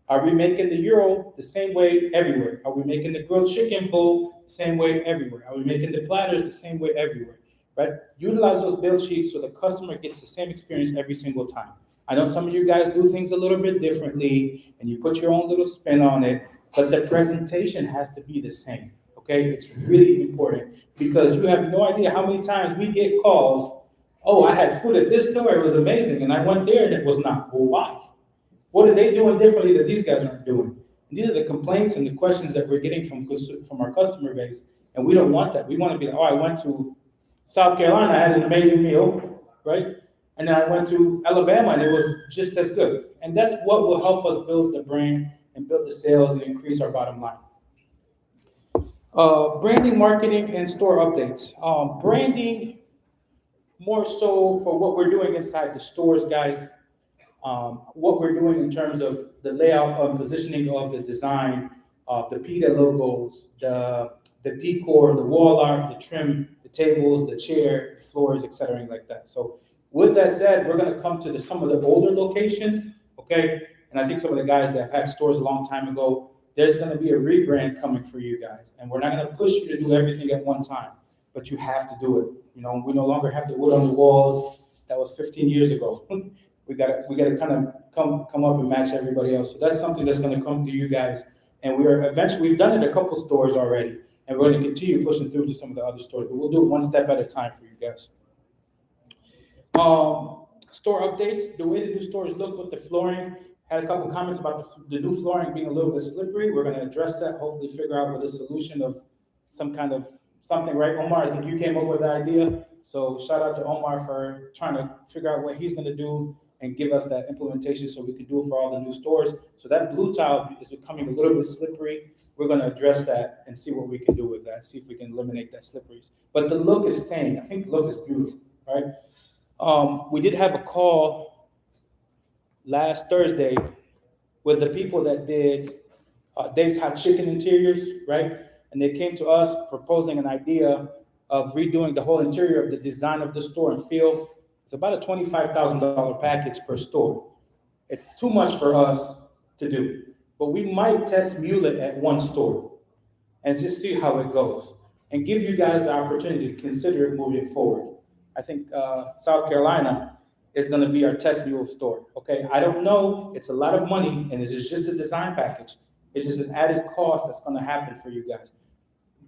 Are we making the gyro the same way everywhere? Are we making the grilled chicken bowl the same way everywhere? Are we making the platters the same way everywhere? Right? Utilize those build sheets so the customer gets the same experience every single time. I know some of you guys do things a little bit differently and you put your own little spin on it, but the presentation has to be the same. Okay, it's really important because you have no idea how many times we get calls. Oh, I had food at this store, it was amazing, and I went there and it was not. Well, why? What are they doing differently that these guys aren't doing? And these are the complaints and the questions that we're getting from our customer base, and we don't want that. We want to be like, oh, I went to South Carolina, I had an amazing meal, right? And then I went to Alabama and it was just as good. And that's what will help us build the brand and build the sales and increase our bottom line. Branding, marketing, and store updates. Branding, more so for what we're doing inside the stores, guys. What we're doing in terms of the layout and positioning of the design, the Pita logos, the decor, the wall art, the trim, the tables, the chair, the floors, etc., like that. So with that said, we're going to come to some of the older locations, okay? And I think some of the guys that have had stores a long time ago, there's going to be a rebrand coming for you guys. And we're not going to push you to do everything at one time, but you have to do it. You know, we no longer have the wood on the walls. That was 15 years ago. we got to kind of come up and match everybody else. So that's something that's going to come to you guys. And we've done it a couple stores already. and we're gonna continue pushing through to some of the other stores, but we'll do it one step at a time for you guys. Store updates, the way the new stores look with the flooring, had a couple comments about the new flooring being a little bit slippery. We're gonna address that, hopefully figure out with a solution of some kind of something, right, Omar? I think you came up with the idea. So shout out to Omar for trying to figure out what he's gonna do and give us that implementation so we can do it for all the new stores. So that blue tile is becoming a little bit slippery. We're gonna address that and see what we can do with that, see if we can eliminate that slipperies. But the look is staying. I think the look is beautiful, right? We did have a call last Thursday with the people that did Dave's Hot Chicken interiors, right? And they came to us proposing an idea of redoing the whole interior of the design of the store and feel. It's about a $25,000 package per store. It's too much for us to do, but we might test mule it at one store and just see how it goes and give you guys the opportunity to consider it moving forward. I think South Carolina is going to be our test mule store. Okay, I don't know. It's a lot of money, and it's just a design package. It's just an added cost that's going to happen for you guys.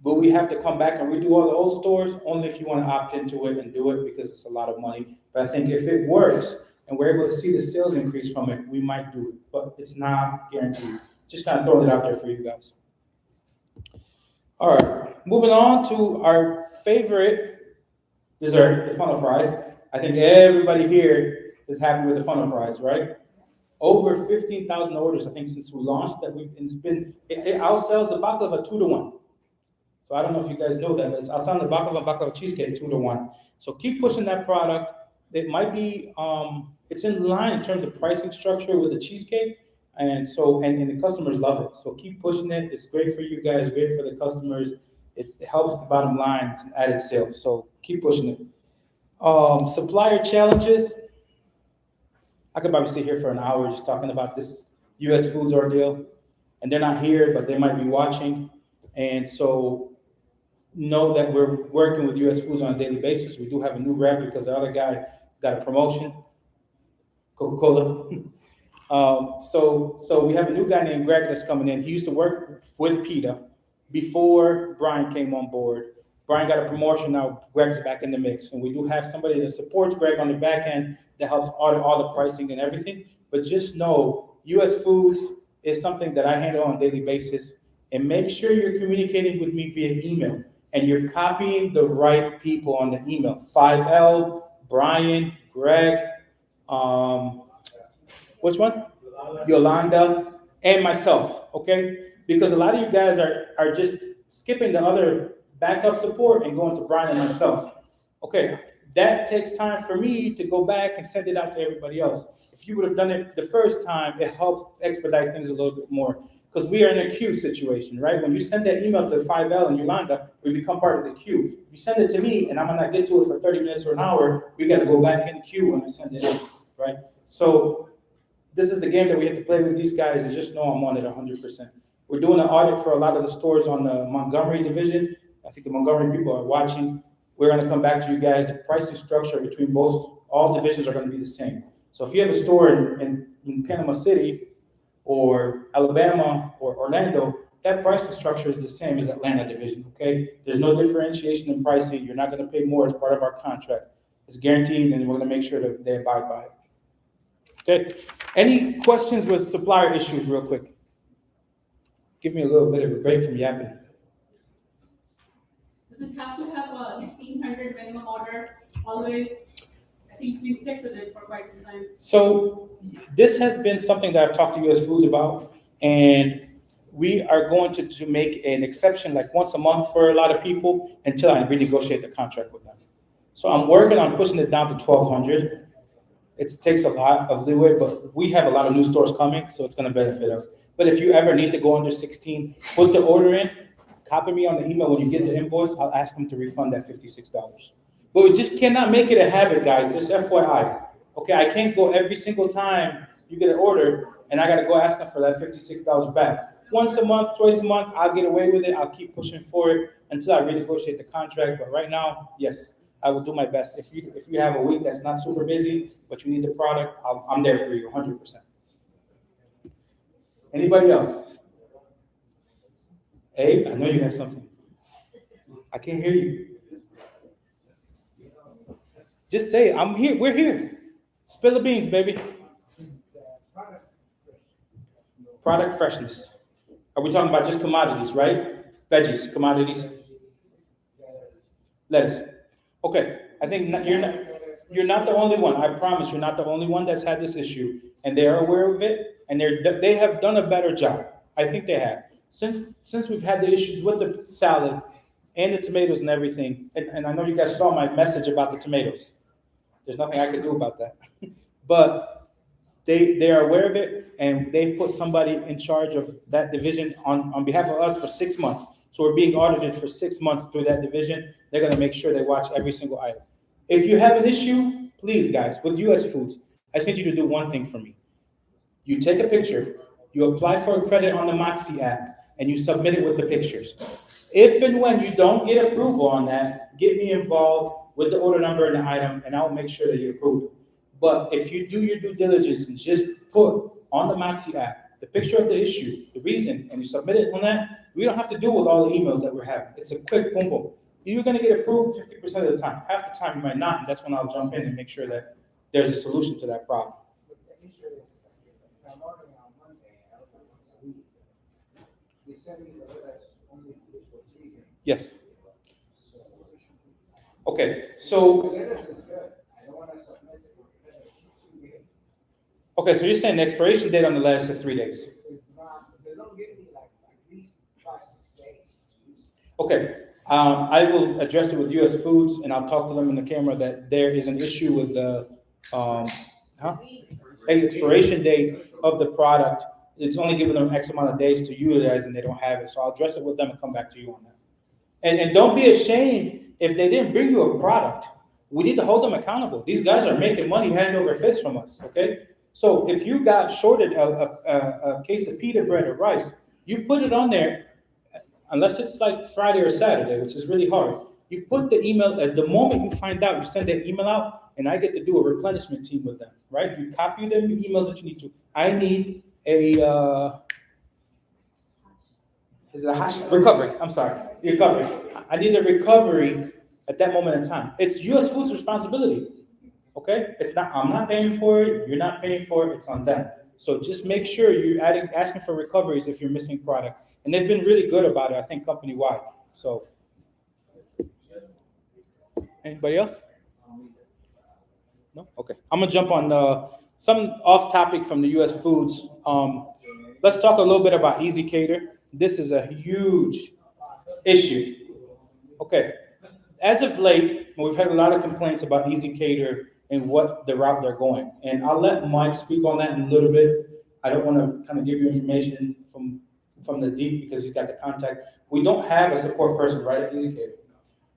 But we have to come back and redo all the old stores only if you want to opt into it and do it because it's a lot of money. But I think if it works and we're able to see the sales increase from it, we might do it. But it's not guaranteed. Just kind of throwing it out there for you guys. All right, moving on to our favorite dessert, the funnel fries. I think everybody here is happy with the funnel fries, right? Over 15,000 orders, I think, since we launched that. It outsells the baklava 2-to-1. So I don't know if you guys know that, but it's outselling the baklava cheesecake 2-to-1. So keep pushing that product. It might be, it's in line in terms of pricing structure with the cheesecake. And so, and the customers love it. So keep pushing it. It's great for you guys, great for the customers. It helps the bottom line. It's an added sale. So keep pushing it. Supplier challenges. I could probably sit here for an hour just talking about this US Foods ordeal. And they're not here, but they might be watching. And so know that we're working with US Foods on a daily basis. We do have a new rep because the other guy got a promotion, Coca-Cola. So we have a new guy named Greg that's coming in. He used to work with Pita before Brian came on board. Brian got a promotion, now Greg's back in the mix. And we do have somebody that supports Greg on the back end that helps audit all the pricing and everything. But just know, US Foods is something that I handle on a daily basis. And make sure you're communicating with me via email. And you're copying the right people on the email. 5L, Brian, Greg, which one? Yolanda, and myself, okay? Because a lot of you guys are just skipping the other backup support and going to Brian and myself. Okay, that takes time for me to go back and send it out to everybody else. If you would have done it the first time, it helps expedite things a little bit more. Because we are in a queue situation, right? When you send that email to 5L and Yolanda, we become part of the queue. If you send it to me and I'm gonna get to it for 30 minutes or an hour, we gotta go back in the queue when I send it in, right? So this is the game that we have to play with these guys, and just know I'm on it 100%. We're doing an audit for a lot of the stores on the Montgomery division. I think the Montgomery people are watching. We're gonna come back to you guys. The pricing structure between all divisions are gonna be the same. So if you have a store in Panama City, or Alabama, or Orlando, that pricing structure is the same as Atlanta division, okay? There's no differentiation in pricing. You're not gonna pay more as part of our contract. It's guaranteed, and we're gonna make sure that they abide by it. Okay, any questions with supplier issues real quick? Give me a little bit of a break from yapping. Does it have to have a 1,600 minimum order always? I think we've stuck with it for quite some time. So this has been something that I've talked to US Foods about, and we are going to make an exception like once a month for a lot of people until I renegotiate the contract with them. So I'm working on pushing it down to 1,200. It takes a lot of leeway, but we have a lot of new stores coming, so it's gonna benefit us. But if you ever need to go under 16, put the order in, copy me on the email when you get the invoice, I'll ask them to refund that $56. But we just cannot make it a habit, guys, just FYI. Okay, I can't go every single time you get an order and I gotta go ask them for that $56 back. Once a month, twice a month, I'll get away with it. I'll keep pushing for it until I renegotiate the contract. But right now, yes, I will do my best. If you have a week that's not super busy, but you need the product, I'm there for you 100%. Anybody else? Abe, I know you have something. I can't hear you. Just say it. I'm here. We're here. Spill the beans, baby. The product first. Product freshness. Are we talking about just commodities, right? Veggies, commodities, lettuce. Okay, I think you're not the only one. I promise you're not the only one that's had this issue, and they are aware of it, and they have done a better job. I think they have. Since we've had the issues with the salad and the tomatoes and everything, and I know you guys saw my message about the tomatoes. There's nothing I can do about that. But they are aware of it, and they've put somebody in charge of that division on behalf of us for 6 months. So we're being audited for 6 months through that division. They're gonna make sure they watch every single item. If you have an issue, please, guys, with US Foods, I just need you to do one thing for me. You take a picture, you apply for a credit on the Moxie app, and you submit it with the pictures. If and when you don't get approval on that, get me involved with the order number and the item, and I'll make sure that you approve it. But if you do your due diligence and just put on the Moxie app the picture of the issue, the reason, and you submit it on that, we don't have to deal with all the emails that we're having. It's a quick boom boom. You're gonna get approved 50% of the time. Half the time you might not, and that's when I'll jump in and make sure that there's a solution to that problem. But the issue is, if I'm ordering on Monday, I open once a week. They send me the letters only for 3 days. Yes. So. Okay, The so lettuce is good. I don't wanna submit it for credit for 2 days. okay, so you're saying the expiration date on the lettuce is 3 days. It's not, they don't give me like at least 5-6 days to use it. Okay, I will address it with US Foods, and I'll talk to them in the camera that there is an issue with the, expiration date of the product. It's only giving them X amount of days to utilize, and they don't have it, so I'll address it with them and come back to you on that. And don't be ashamed if they didn't bring you a product. We need to hold them accountable. These guys are making money hand over fist from us, okay? So if you got shorted a case of pita bread or rice, you put it on there, unless it's like Friday or Saturday, which is really hard. You put the email, at the moment you find out, you send that email out, and I get to do a replenishment team with them, right? You copy the emails that you need to. I need a, is it a hash? Recovery, I'm sorry, recovery. I need a recovery at that moment in time. It's US Foods' responsibility, okay? It's not, I'm not paying for it, you're not paying for it, it's on them. So just make sure you're asking for recoveries if you're missing product. And they've been really good about it, I think, company-wide. So, anybody else? No? Okay. I'm gonna jump on some off topic from the US Foods. Let's talk a little bit about Easy Cater. This is a huge issue. Okay. As of late, we've had a lot of complaints about Easy Cater and what the route they're going. And I'll let Mike speak on that in a little bit. I don't want to kind of give you information from the deep because he's got the contact. We don't have a support person, right, at Easy Cater.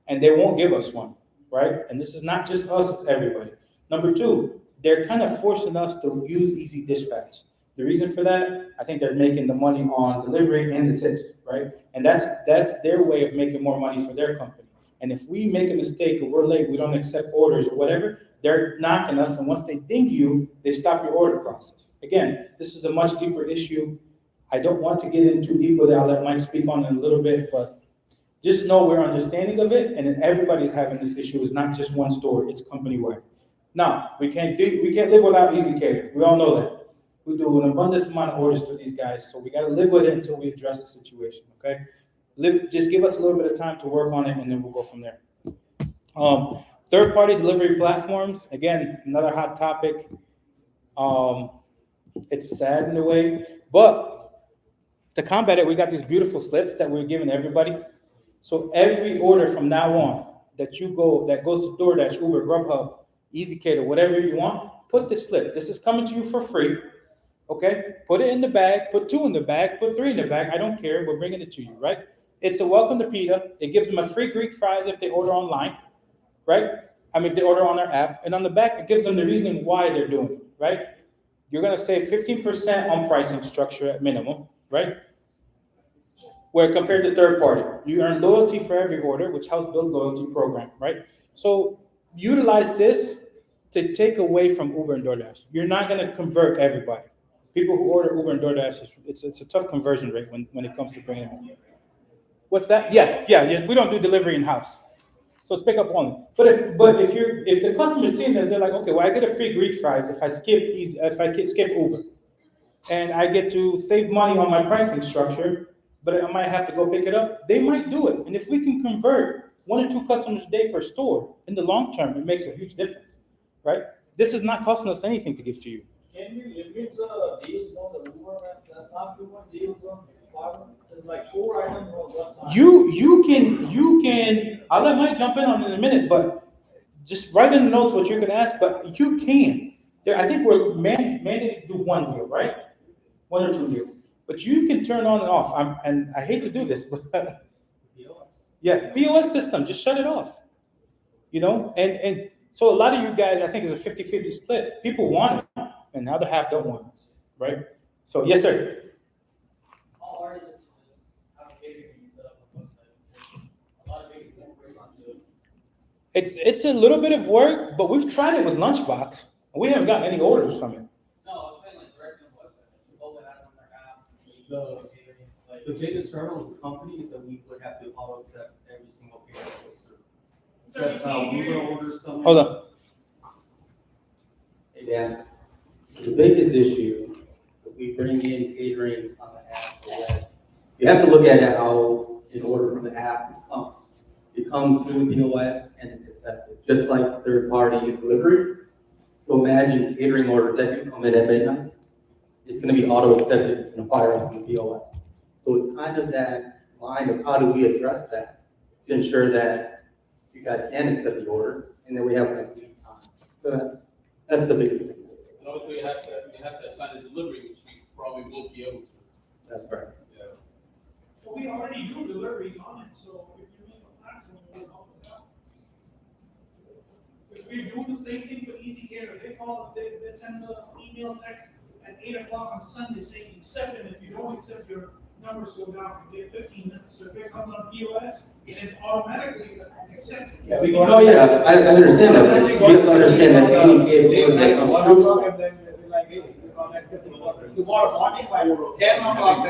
And they won't give us one, right? And this is not just us, it's everybody. Number two, they're kind of forcing us to use Easy Dispatch. The reason for that, I think they're making the money on delivery and the tips, right? And that's their way of making more money for their company. And if we make a mistake or we're late, we don't accept orders or whatever, they're knocking us. And once they ding you, they stop your order process. Again, this is a much deeper issue. I don't want to get in too deep with it. I'll let Mike speak on it in a little bit, but just know we're understanding of it, and then everybody's having this issue. It's not just one store, it's company-wide. Now, we can't live without Easy Cater. We all know that. We do an abundance amount of orders to these guys, so we gotta live with it until we address the situation, okay? Just give us a little bit of time to work on it, and then we'll go from there. Third-party delivery platforms, again, another hot topic. It's sad in a way, but to combat it, we got these beautiful slips that we're giving everybody. So every order from now on that goes to DoorDash, Uber, Grubhub, Easy Cater, whatever you want, put this slip. This is coming to you for free, okay? Put it in the bag, put 2 in the bag, put 3 in the bag. I don't care. We're bringing it to you, right? It's a welcome to Pita. It gives them a free Greek fries if they order online, right? I mean, if they order on our app. And on the back, it gives them the reasoning why they're doing it, right? You're going to save 15% on pricing structure at minimum, right? Where compared to third party, you earn loyalty for every order, which helps build loyalty program, right? So utilize this to take away from Uber and DoorDash. You're not going to convert everybody. People who order Uber and DoorDash, it's a tough conversion rate when it comes to bringing them in. What's that? Yeah. We don't do delivery in-house. So it's pick up only. But if the customer's seeing this, they're like, okay, well, I get a free Greek fries if I skip Uber. And I get to save money on my pricing structure, but I might have to go pick it up. They might do it. And if we can convert 1 or 2 customers a day per store, in the long term, it makes a huge difference, right? This is not costing us anything to give to you. Can we limit the deals on the Uber? That's not too much deals on Fiverr. There's like 4 items on one time. You can, I'll let Mike jump in on it in a minute, but just write in the notes what you're gonna ask, but you can. I think we're mandated to do 1 deal, right? 1 or 2 deals. But you can turn on and off. And I hate to do this, but yeah, POS system, just shut it off. And so a lot of you guys, I think, is a 50-50 split. People want it, and the other half don't want it, right? So, yes, sir. How hard is it to just have catering and set up a website? A lot of things that we're on to. It's a little bit of work, but we've tried it with Lunchbox, and we haven't gotten any orders from it. No, I'm saying like directly on the website. Chipotle has on their app. The- Catering, like. The biggest hurdle as a company is that we would have to auto accept every single payment that goes through. So That's how Uber orders come in. Hold on. Yeah, the biggest issue, if we bring in catering on the app, is that you have to look at it how, in order for the app comes. It comes through POS and it's accepted, just like third-party delivery. So imagine catering orders that do come in at midnight, it's gonna be auto-accepted, it's gonna fire up on the POS. So it's kind of that line of how do we address that to ensure that you guys can accept the order, and then we have like lead time. So that's the biggest thing. And also you have to plan the delivery, which we probably won't be able to. That's right. Yeah. So we already do deliveries on it, so if you make a platform, it will help us out. Because we're doing the same thing for Easy Care, they send an email text at 8 o'clock on Sunday saying accept, and if you don't accept, your numbers go down, you get 15 minutes, so if it comes on POS, it automatically accepts it. Yeah, we Oh, yeah, I understand that, but you have to understand that any cable order that comes One through. o'clock and then they're like, hey, you don't accept the order. Tomorrow morning by 10 o'clock,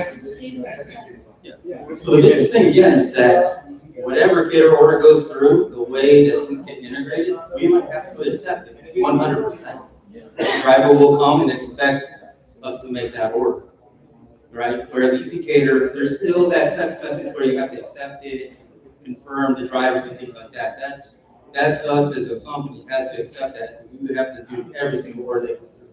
So the biggest thing again is that whatever cater order goes through, the way that things get integrated, we might have to accept it 100%. The driver will come and expect us to make that order, right? Whereas Easy Cater, there's still that text message where you have to accept it, confirm the drivers and things like that. That's us as a company has to accept that. We would have to do every single order that goes through.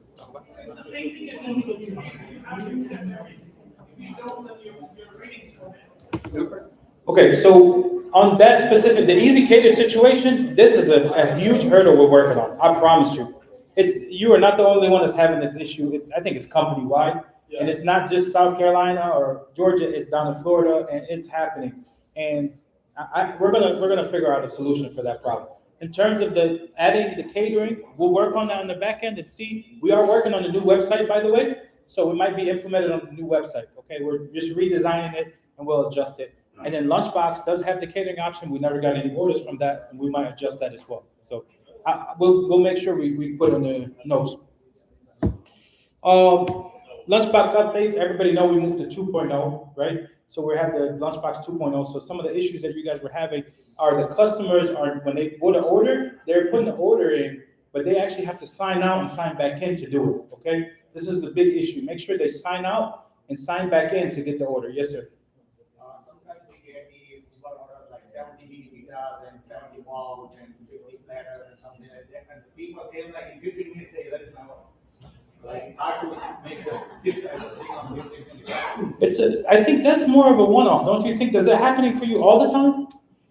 It's the same thing as in the you have to accept everything. If you don't, then your ratings go down. Okay, so on that specific, the Easy Cater situation, this is a huge hurdle we're working on. I promise you. You are not the only one that's having this issue. I think it's company wide, and it's not just South Carolina or Georgia. It's down in Florida, and it's happening. And we're gonna figure out a solution for that problem. In terms of adding the catering, we'll work on that on the back end and see. We are working on a new website, by the way, so we might be implemented on the new website. Okay, we're just redesigning it and we'll adjust it. And then Lunchbox does have the catering option. We never got any orders from that, and we might adjust that as well. So we'll make sure we put it in the notes. Lunchbox updates. Everybody know we moved to 2.0, right? So we have the Lunchbox 2.0. So some of the issues that you guys were having are the customers when they put an order, they're putting the order in, but they actually have to sign out and sign back in to do it. Okay, this is the big issue. Make sure they sign out and sign back in to get the order. Yes, sir. Sometimes we get the Uber order like 70 pitas and 70 balls and 50 platters and something like that. And people came like in 15 minutes, say, that is my order. Like, it's hard to make this kind of thing on this. I think that's more of a one-off, don't you think? Is it happening for you all the time?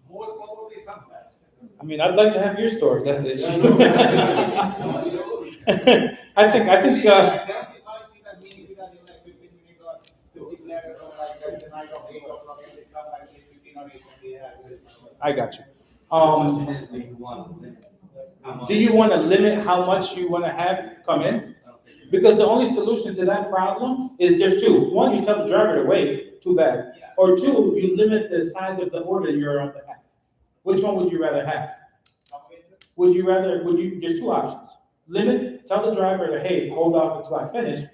Most probably sometimes. I mean, I'd like to have your store if that's the issue. I think. 75 pitas, mini pitas in like 15 minutes or 50 platters or like that the night of 8 o'clock and they come like 15 or 18 I got you. Question is, do you want to limit how much? Do you want to limit how much you want to have come in? Because the only solution to that problem is there's two. One, you tell the driver to wait, too bad. Or two, you limit the size of the order you're on the have. Which one would you rather have? There's two options. Limit, tell the driver to, hey, hold off until I finish,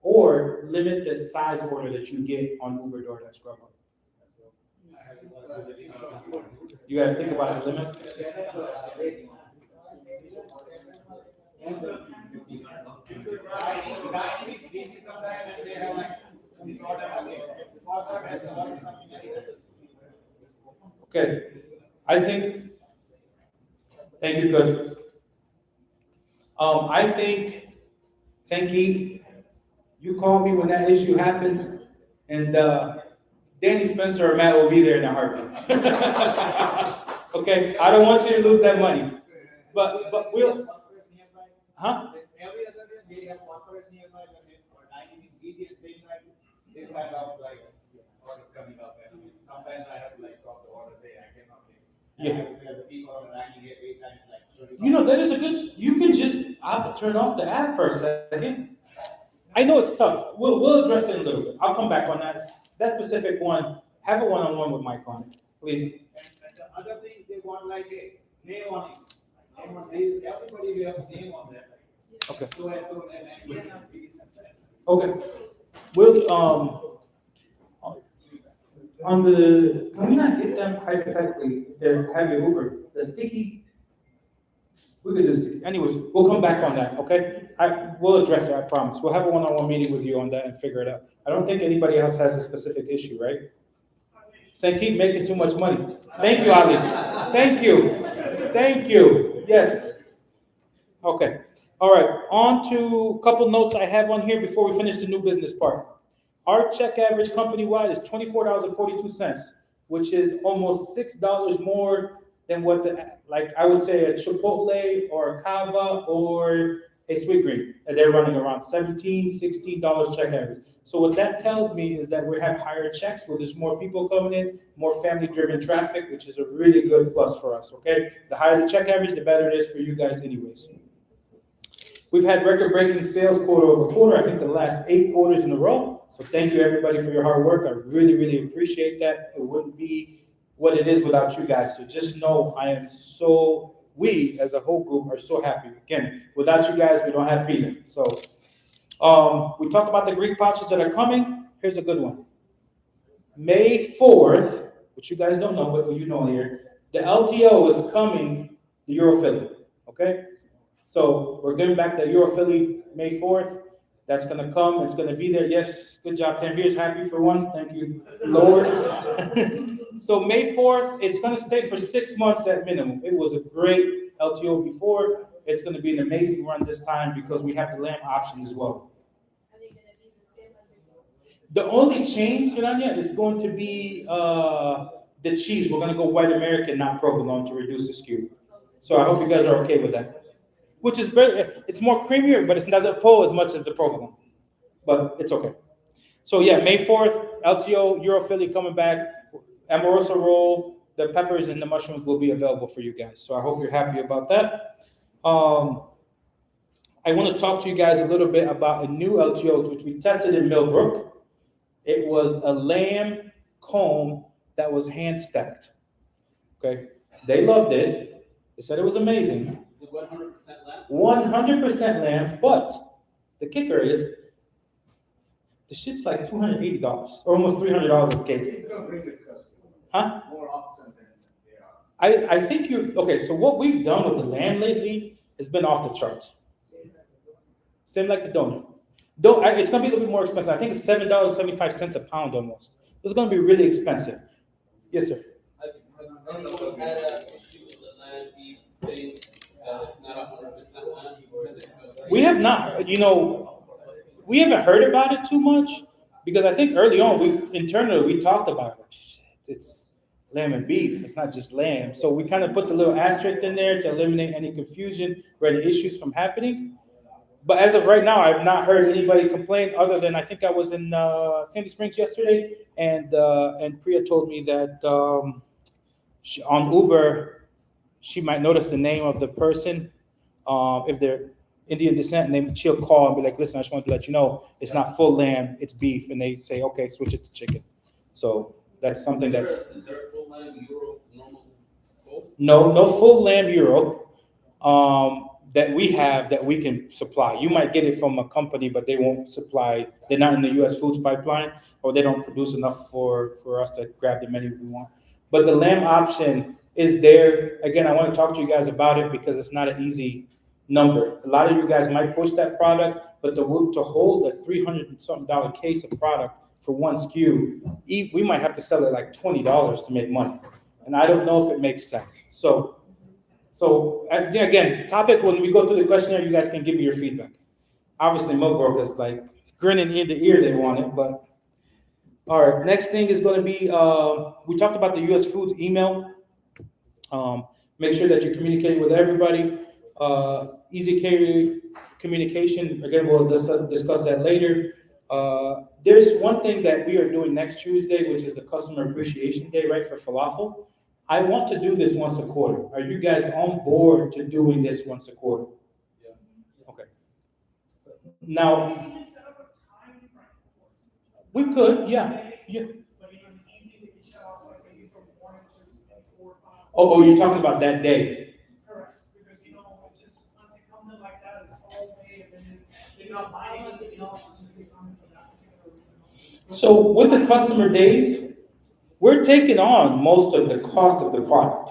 or limit the size order that you get on Uber, DoorDash, Grubhub. You guys think about the limit? Okay, I think, thank you, Coach. I think, Sankey, you call me when that issue happens, and, Danny Spencer or Matt will be there in a heartbeat. Okay, I don't want you to lose that money, but we'll, huh? Every other day, they have workers nearby, or 90 easy at the same time, this kind of like, orders coming up, and sometimes I have to like stop the order, say, I cannot take. Yeah. And the people are lining it 8 times, like. 30 You know, that is a good, you can just turn off the app for a second. I know it's tough. We'll address it in a little bit. I'll come back on that. That specific one, have a one-on-one with Mike on it, please. And the other thing, they want like a name on it. Name on this, everybody will have a name on that. Okay. So and so, and we have Okay. We'll, on the, can we not get them hypothetically, if they're having Uber, the sticky? We could do sticky. Anyways, we'll come back on that, okay? We'll address it, I promise. We'll have a one-on-one meeting with you on that and figure it out. I don't think anybody else has a specific issue, right? Saying keep making too much money. Thank you, Ali. Thank you. Thank you. Yes. Okay. All right. On to a couple notes I have on here before we finish the new business part. Our check average company-wide is $24.42, which is almost $6 more than what like I would say a Chipotle or a Cava or a Sweet Green. And they're running around $17, $16 check average. So what that tells me is that we have higher checks where there's more people coming in, more family-driven traffic, which is a really good plus for us, okay? The higher the check average, the better it is for you guys anyways. We've had record-breaking sales quarter over quarter, I think the last 8 quarters in a row. So thank you everybody for your hard work. I really, really appreciate that. It wouldn't be what it is without you guys. So just know we as a whole group are so happy. Again, without you guys, we don't have Pita. So we talked about the Greek pouches that are coming. Here's a good one. May 4th, which you guys don't know, but you know here, the LTO is coming, the Euro Philly, okay? So we're getting back the Euro Philly May 4th. That's gonna come, it's gonna be there. Yes, good job, Tanvir's happy for once, thank you, Lord. So May 4th, it's gonna stay for 6 months at minimum. It was a great LTO before. It's gonna be an amazing run this time because we have the lamb option as well. The only change, Fernanda, is going to be the cheese. We're gonna go white American, not provolone, to reduce the SKU. So I hope you guys are okay with that. Which is better, it's more creamier, but it doesn't pull as much as the provolone. But it's okay. So yeah, May 4th, LTO, Euro Philly coming back. Amorosa roll, the peppers and the mushrooms will be available for you guys. So I hope you're happy about that. I want to talk to you guys a little bit about a new LTO, which we tested in Millbrook. It was a lamb comb that was hand stacked. Okay, they loved it. They said it was amazing. 100% lamb? 100% lamb, but the kicker is the shit's like $280 or almost $300 a case. Huh? More often than they are. I think okay, so what we've done with the lamb lately has been off the charts. Same like the donut. It's gonna be a little bit more expensive. I think it's $7.75 a pound almost. It's gonna be really expensive. Yes, sir. Anyone had an issue with the lamb beef thing? Not 100% lamb? We have not, we haven't heard about it too much because I think early on we talked about it. Like, shit, it's lamb and beef. It's not just lamb. So we kind of put the little asterisk in there to eliminate any confusion or any issues from happening. But as of right now, I've not heard anybody complain other than I think I was in Sandy Springs yesterday, and Priya told me that on Uber, she might notice the name of the person if they're Indian descent, and then she'll call and be like, "Listen, I just wanted to let you know it's not full lamb, it's beef," and they say, "Okay, switch it to chicken." So that's something that's Is there full lamb euro normal cold? no full lamb euro that we have that we can supply. You might get it from a company, but they won't supply. They're not in the U.S. foods pipeline, or they don't produce enough for us to grab the many we want. But the lamb option is there. Again, I want to talk to you guys about it because it's not an easy number. A lot of you guys might push that product, but to hold a $300 and something case of product for one SKU, we might have to sell it like $20 to make money. And I don't know if it makes sense. So again, topic, when we go through the questionnaire, you guys can give me your feedback. Obviously, Milk Brokers like grinning ear to ear, they want it, but all right, next thing is going to be, we talked about the U.S. Foods email. Make sure that you're communicating with everybody. Easy carrier communication, again, we'll discuss that later. There's one thing that we are doing next Tuesday, which is the Customer Appreciation Day, right, for falafel. I want to do this once a quarter. Are you guys on board to doing this once a quarter? Yeah. Okay. Now, Can you set up a time frame? we could, yeah. But in the evening, they can shut off like maybe from 1 to 4 or 5. Oh, you're talking about that day. Correct, because it just, once it comes in like that, it's all day, and then they're not buying anything else, it's just they come in for that particular reason. So with the customer days, we're taking on most of the cost of the product.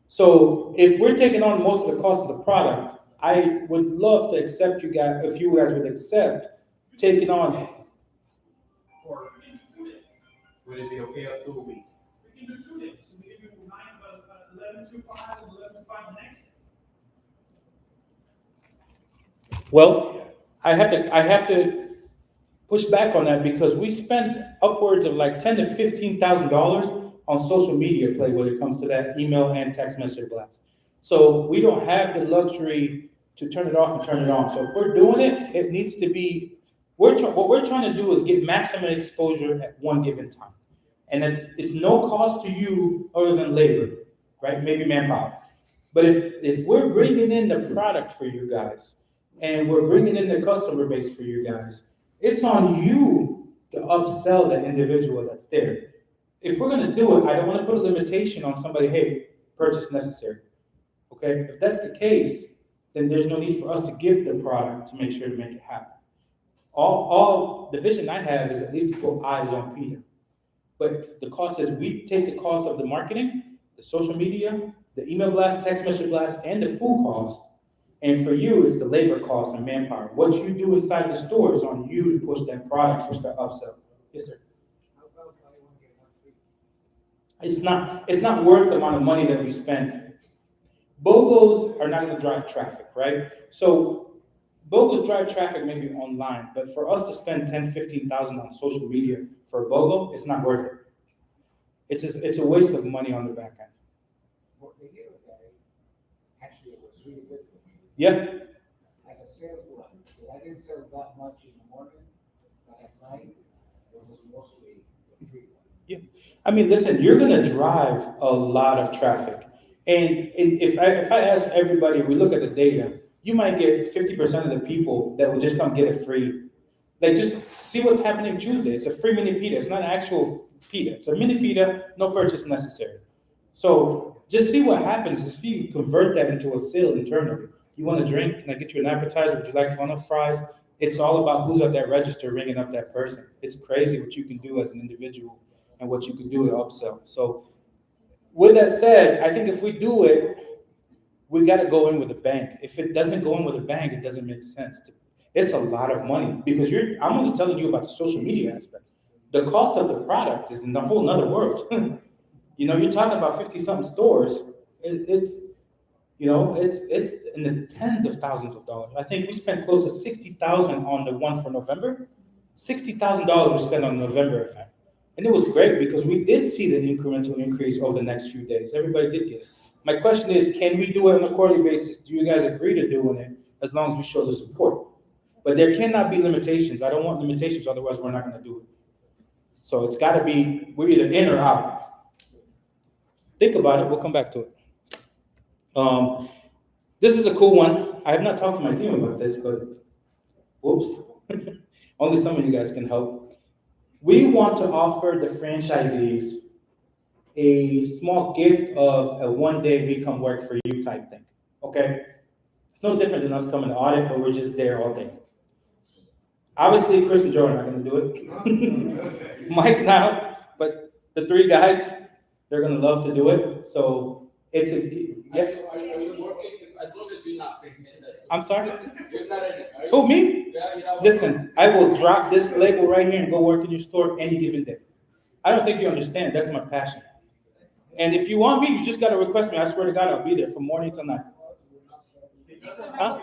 So if we're taking on most of the cost of the product, I would love to accept you guys, if you guys would accept taking on. Or we can do 2 days. Would it be okay up to a week? We can do 2 days, so we can do 11 to 5 and 11 to 5 the next. Well, I have to push back on that because we spend upwards of like $10,000 to $15,000 on social media play when it comes to that email and text message blast. So we don't have the luxury to turn it off and turn it on. So if we're doing it, it needs to be, what we're trying to do is get maximum exposure at one given time. And then it's no cost to you other than labor, right? Maybe manpower. But if we're bringing in the product for you guys and we're bringing in the customer base for you guys, it's on you to upsell that individual that's there. If we're gonna do it, I don't wanna put a limitation on somebody, hey, purchase necessary. Okay, if that's the case, then there's no need for us to give the product to make sure to make it happen. All the vision I have is at least to put eyes on Pita. But the cost is we take the cost of the marketing, the social media, the email blast, text message blast, and the food cost. And for you, it's the labor cost and manpower. What you do inside the store is on you to push that product, push that upsell. Yes, sir. How about buy one, get one free? It's not worth the amount of money that we spend. BOGOs are not gonna drive traffic, right? So BOGOs drive traffic maybe online, but for us to spend $10,000, $15,000 on social media for a BOGO, it's not worth it. It's a waste of money on the back end. For the hero guy, actually, it was really good for me. Yeah, As a sales rep, I didn't sell that much in the morning, but at night, it was mostly the free one. I mean, listen, you're gonna drive a lot of traffic. And if I ask everybody, we look at the data, you might get 50% of the people that will just come get it free. Like, just see what's happening Tuesday. It's a free mini pita. It's not an actual pita. It's a mini pita, no purchase necessary. So just see what happens if you convert that into a sale internally. You want a drink? Can I get you an appetizer? Would you like funnel fries? It's all about who's at that register ringing up that person. It's crazy what you can do as an individual and what you can do to upsell. So with that said, I think if we do it, we got to go in with a bang. If it doesn't go in with a bang, it doesn't make sense. It's a lot of money because I'm only telling you about the social media aspect. The cost of the product is in a whole nother world. You're talking about 50-something stores. It's in the tens of thousands of dollars. I think we spent close to $60,000 on the one for November. $60,000 we spent on the November event. And it was great because we did see the incremental increase over the next few days. Everybody did get it. My question is, can we do it on a quarterly basis? Do you guys agree to doing it as long as we show the support? But there cannot be limitations. I don't want limitations, otherwise we're not going to do it. So it's got to be, we're either in or out. Think about it. We'll come back to it. This is a cool one. I have not talked to my team about this, but whoops. Only some of you guys can help. We want to offer the franchisees a small gift of a one-day we come work for you type thing, okay? It's no different than us coming to audit, but we're just there all day. Obviously, Chris and Joe are not gonna do it. Mike's not, but the three guys, They're gonna love to do it. So it's a yes. Are you working? As long as you're not. I'm sorry. You're not in it. Are you? Who, me? Yeah, you're not. Listen, I will drop this label right here and go work in your store any given day. I don't think you understand. That's my passion. And if you want me, you just gotta request me. I swear to God, I'll be there from morning till night. Huh?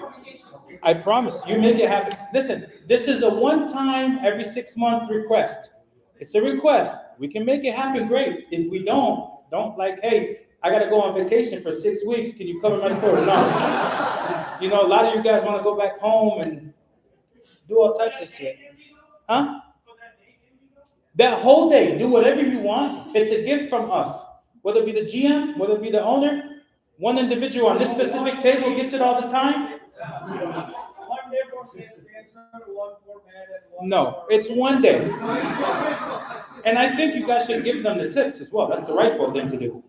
I promise. You make it happen. Listen, this is a one-time, every 6 month request. It's a request. We can make it happen, great. If we don't like, hey, I gotta go on vacation for 6 weeks. Can you cover my store? No. You know, a lot of you guys want to go back home and do all types of shit. Huh? That whole day, do whatever you want. It's a gift from us. Whether it be the GM, whether it be the owner, one individual on this specific table gets it all the time. One day for sales cancer, one for man, and one. No, it's one day. And I think you guys should give them the tips as well. That's the rightful thing to do.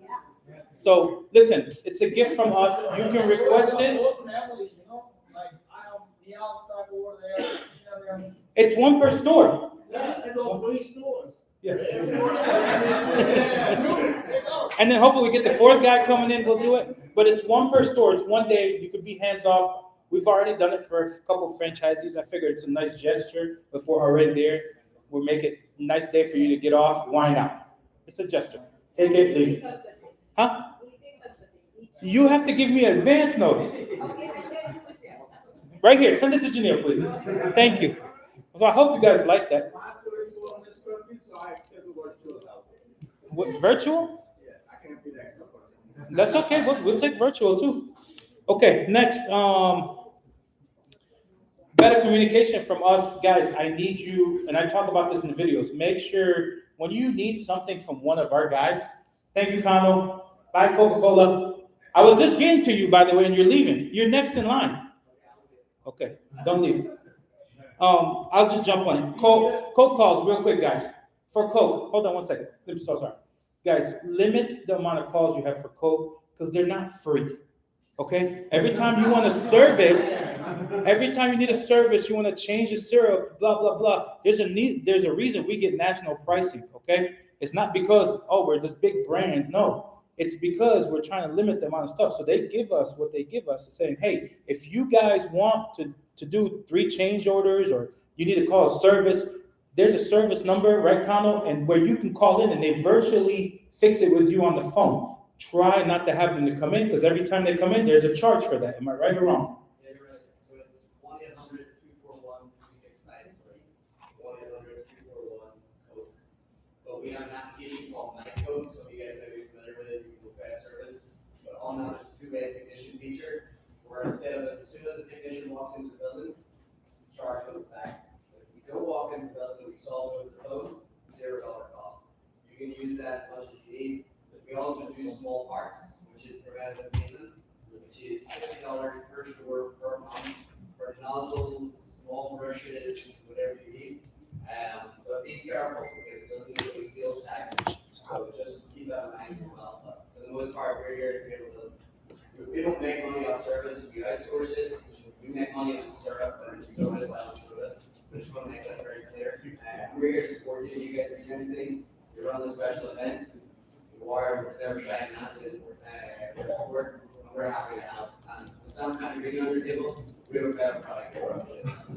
So listen, it's a gift from us. You can request it. It's one per store. Yeah, I go 3 stores. Yeah. And then hopefully we get the 4th guy coming in, we'll do it. But it's one per store. It's one day. You could be hands off. We've already done it for a couple of franchisees. I figured it's a nice gesture. If we're already there, we'll make it a nice day for you to get off. Why not? It's a gesture. Take it, leave it. Huh? You have to give me advance notice. Right here. Send it to Janelle, please. Thank you. So I hope you guys like that. What, virtual? Yeah, I can't be that. That's okay. We'll take virtual too. Okay, next. Better communication from us, guys. I need you, and I talk about this in the videos. Make sure when you need something from one of our guys. Thank you, Kano. Bye, Coca-Cola. I was just getting to you, by the way, and you're leaving. You're next in line. Okay, don't leave. I'll just jump on it. Coke calls real quick, guys. For Coke, hold on one second. I'm so sorry. Guys, limit the amount of calls you have for Coke because they're not free. Okay? Every time you want a service, every time you need a service, you want to change the syrup, blah, blah, blah. There's a reason we get national pricing, okay? It's not because, we're this big brand. No. It's because we're trying to limit the amount of stuff. So they give us what they give us, saying, hey, if you guys want to do 3 change orders or you need to call a service, there's a service number, right, Kano? And where you can call in and they virtually fix it with you on the phone. Try not to have them to come in because every time they come in, there's a charge for that. Am I right or wrong? Yeah, you're right. So it's 1-800-241-2693. 1-800-241-COKE. But we have an application called My Code, so you guys may be familiar with it. You can get a service. But on that, there's a 2-way technician feature where instead of as soon as the technician walks into the building, charge for the back. But if you don't walk into the building, we solve it over the phone, $0 cost. You can use that as much as you need. We also do small parts, which is preventative maintenance, which is $50 per store per month for nozzles, small brushes, whatever you need. But be careful because it doesn't usually sales tax, so just keep that in mind as well. But for the most part, we're here to be able to. We don't make money on service. We outsource it. We make money on syrup and sodas. I just want to make that very clear. We're here to support you. You guys need anything? You're on the special event. Or they're trying to ask it, we're happy to help. And with some kind of bring on your table, we have a better product.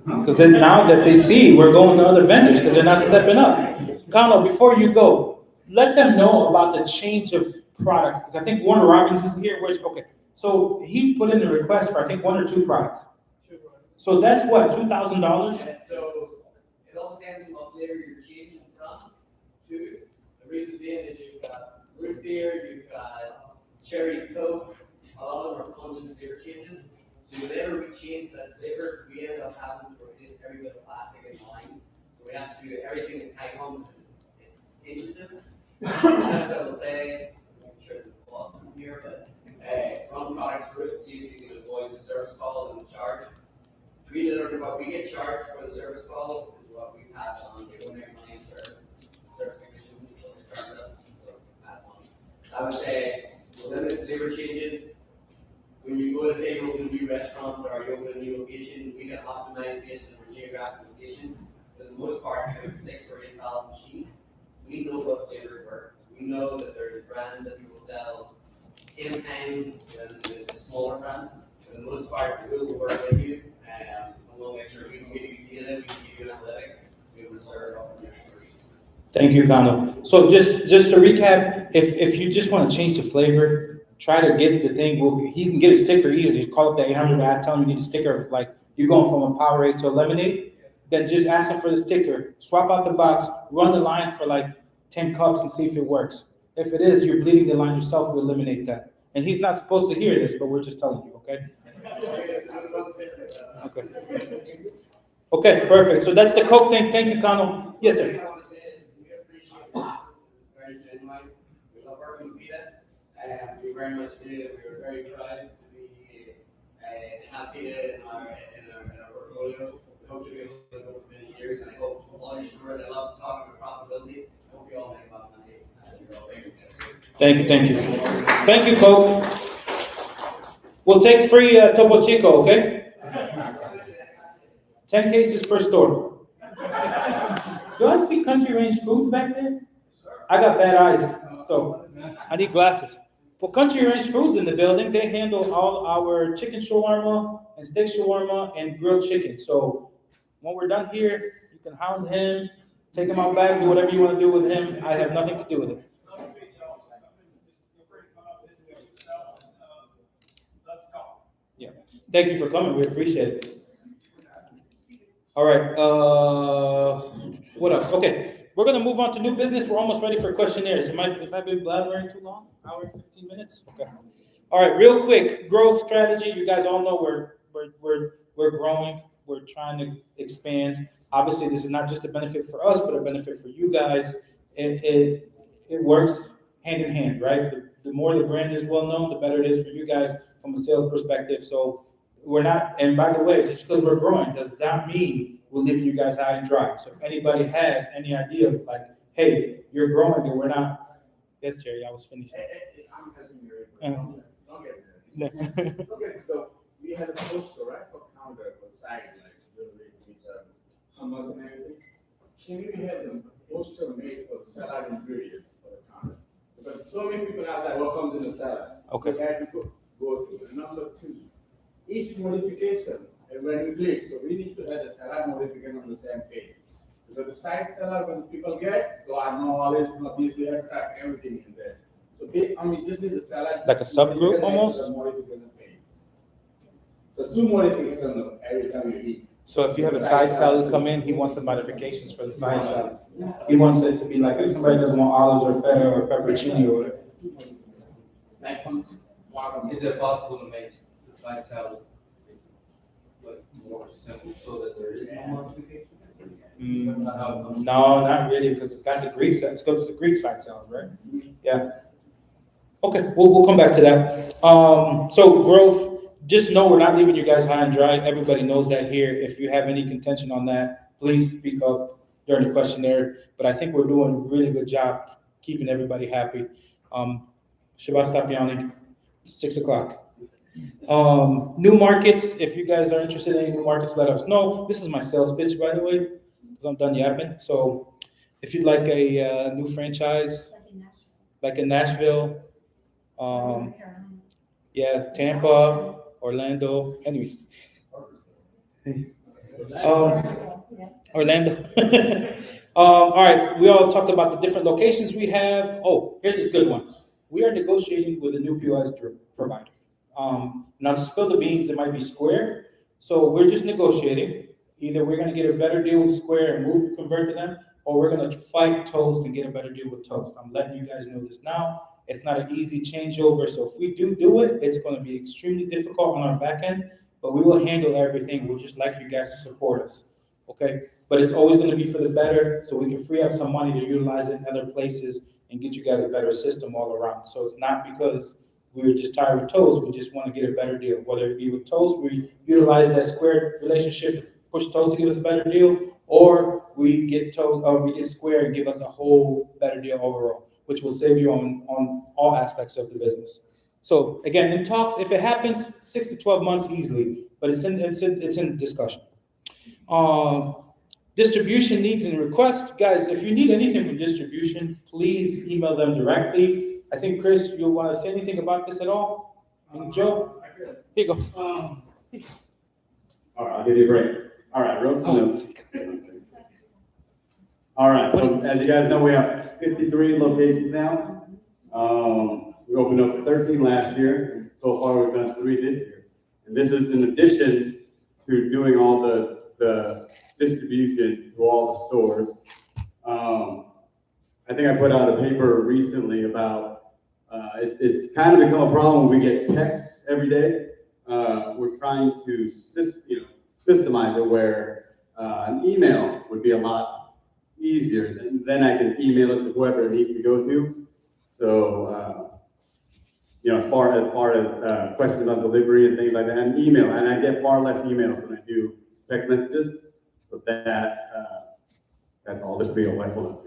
Because then now that they see we're going to other vendors because they're not stepping up. Kano, before you go, let them know about the change of product. I think Warner Robbins is here. Okay. So he put in a request for I think 1 or 2 products. So that's what, $2,000? So it all depends on what flavor you're changing from to. The reason being is you've got root beer, you've got cherry Coke, a lot of them are pungent flavor changes. So whenever we change that flavor, we end up having to replace every bit of plastic in the line. So we have to do everything in Tycom because it hinges it. Sometimes I will say, I'm sure the boss is here, but run product through it, see if you can avoid the service call and the charge. What we get charged for the service call is what we pass on. We don't make money in service. Service technicians, they charge us. I would say limit flavor changes. When you go to say you open a new restaurant or you open a new location, we can optimize based on your geographic location. For the most part, we have a 6 or 8 valve machine. We know what flavors work. We We know that there are brands that will sell in hands and the smaller brand. For the most part, we will work with you, and we'll make sure we can give you data, we can give you analytics, we will serve up on your stores. Thank you, Kano. So just to recap, if you just want to change the flavor, try to get the thing. He can get a sticker easily. Just call up the 800. I tell him you need a sticker of like you're going from a Powerade to a lemonade. Then just ask him for the sticker. Swap out the box. Run the line for like 10 cups and see if it works. If it is, you're bleeding the line yourself. We eliminate that. And he's not supposed to hear this, but we're just telling you, okay? Okay. Okay, perfect. So that's the Coke thing. Thank you, Kano. Yes, The thing sir. I want to say is we appreciate this. This is very genuine. We love working with Pita, and we very much do. We were very proud to be have Pita in our portfolio. We hope to be able to go for many years, and I hope all your stores. I love talking about profitability. I hope you all make a lot of money. You're all very successful. Thank you, thank you. Thank you, Coke. We'll take free Topo Chico, okay? 10 cases per store. Do I see Country Range Foods back there? I got bad eyes, so I need glasses. Well, Country Range Foods in the building, they handle all our chicken shawarma and steak shawarma and grilled chicken. So when we're done here, you can hound him, take him out back, do whatever you want to do with him. I have nothing to do with it. Yeah. Thank you for coming. We appreciate it. All right. What else? Okay. We're gonna move on to new business. We're almost ready for questionnaires. If I've been blabbering too long? Hour and 15 minutes? Okay. All right, real quick, growth strategy. You guys all know we're growing. We're trying to expand. Obviously, this is not just a benefit for us, but a benefit for you guys. It works hand in hand, right? The more the brand is well known, the better it is for you guys from a sales perspective. So we're not, and by the way, just because we're growing does not mean we're leaving you guys high and dry. So if anybody has any idea of like, hey, you're growing and we're not, yes, Jerry, I was finished. I'm helping you. Don't get it. Okay, so we had a poster, right, for counter for side, like, with hummus and everything. Can we have the poster made for salad ingredients for the counter? Because so many people ask like, what comes in the salad? Okay. We had to go through. And number two, each modification, and when you click, so we need to have the salad modification on the same page. Because the side salad, when people get, so I know all it, this, we have to type everything in there. So just need the salad. Like a subgroup almost? The modification page. So two modifications every time you eat. So if you have a side salad come in, he wants the modifications for the side salad. He wants it to be like, if somebody doesn't want olives or feta or pepperoncini or whatever. Is it possible to make the side salad like more simple so that there is no modification? No, not really, because it's got the Greek side. It's the Greek side salad, right? Yeah. Okay, we'll come back to that. So growth. Just know we're not leaving you guys high and dry. Everybody knows that here. If you have any contention on that, please speak up during the questionnaire. But I think we're doing a really good job keeping everybody happy. Shabbat stop yawning. 6 o'clock. New markets. If you guys are interested in any new markets, let us know. This is my sales pitch, by the way, because I'm done yapping. So if you'd like a new franchise, like in Nashville, yeah, Tampa, Orlando, anyways. Orlando. All right, we all talked about the different locations we have. Oh, here's a good one. We are negotiating with a new POS provider. Now to spill the beans, it might be Square. So we're just negotiating. Either we're gonna get a better deal with Square and convert to them, or we're gonna fight Toast and get a better deal with Toast. I'm letting you guys know this now. It's not an easy changeover, so if we do it, it's going to be extremely difficult on our back end, but we will handle everything. We'll just like you guys to support us, okay? But it's always going to be for the better, so we can free up some money to utilize it in other places and get you guys a better system all around. So it's not because we were just tired with Toast, we just want to get a better deal. Whether it be with Toast, we utilize that Square relationship to push Toast to give us a better deal, or we get Square and give us a whole better deal overall, which will save you on all aspects of the business. So again, in talks, if it happens, 6 to 12 months easily, but it's in discussion. Distribution needs and requests, guys, if you need anything from distribution, please email them directly. I think, Chris, you'll want to say anything about this at all? And Joe? Here you go. All right, I'll give you a break. All right, real smooth. All right, so as you guys know, we have 53 locations now. We opened up 13 last year. So far, we've done 3 this year. And this is in addition to doing all the distribution to all the stores. I think I put out a paper recently about, it's kind of become a problem when we get texts every day. We're trying to systemize it where an email would be a lot easier. Then I can email it to whoever it needs to go to. So, as far as questions on delivery and things like that, and email, and I get far less emails than I do text messages. So that's all. This will be a web one.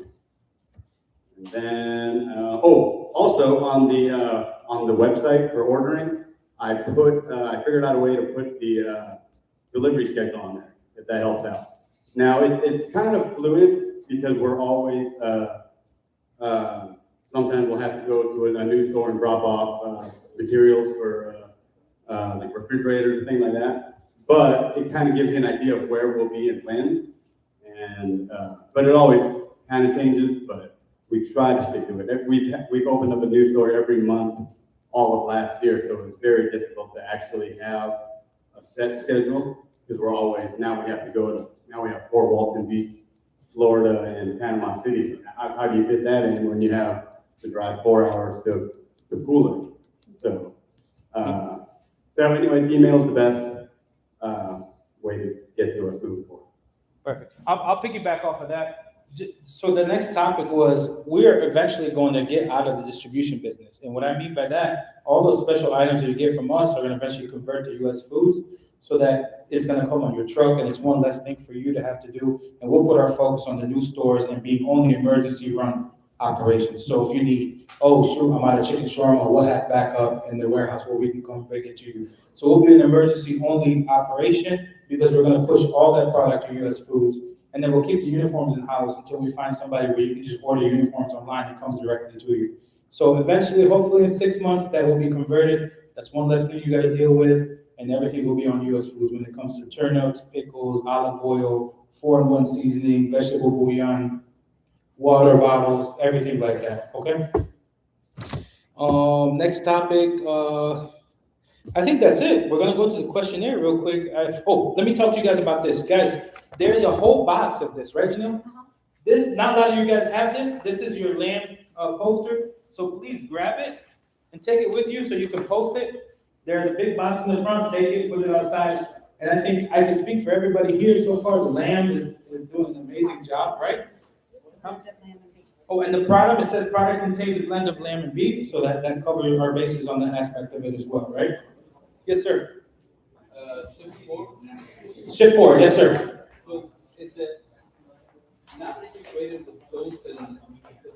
And then, also on the website for ordering, I figured out a way to put the delivery schedule on there, if that helps out. Now, it's kind of fluid because we're always, sometimes we'll have to go to a new store and drop off materials for like refrigerators and things like that. But it kind of gives you an idea of where we'll be and when. And but it always kind of changes, but we try to stick to it. We've opened up a new store every month all of last year, so it's very difficult to actually have a set schedule because now we have 4 Walton Beach, Florida, and Panama City. So how do you fit that in when you have to drive 4 hours to Pula? So, anyway, email's the best way to get to us moving forward. Perfect. I'll piggyback off of that. So the next topic was, we're eventually going to get out of the distribution business. And what I mean by that, all those special items that you get from us are going to eventually convert to US Foods, so that it's going to come on your truck and it's one less thing for you to have to do. And we'll put our focus on the new stores and being only emergency run operations. So if you need, I'm out of chicken shawarma, we'll have backup in the warehouse where we can come bring it to you. So we'll be an emergency only operation because we're going to push all that product to US Foods. And then we'll keep the uniforms in house until we find somebody where you can just order uniforms online and it comes directly to you. So eventually, hopefully in 6 months, that will be converted. That's one less thing you got to deal with, and everything will be on US Foods when it comes to turnips, pickles, olive oil, 4-in-1 seasoning, vegetable bouillon, water bottles, everything like that. Okay. Next topic. I think that's it. We're gonna go to the questionnaire real quick. Let me talk to you guys about this, guys. There's a whole box of this, right, Janelle? This, not a lot of you guys have this. This is your lamb poster. So please grab it and take it with you so you can post it. There's a big box in the front. Take it, put it outside. And I think I can speak for everybody here so far. The lamb is doing an amazing job, right? Oh, and the product, it says product contains a blend of lamb and beef, so that covers our bases on that aspect of it as well, right? Yes, sir. Shift 4. Shift 4, yes, sir. So is it not integrated with toast, and is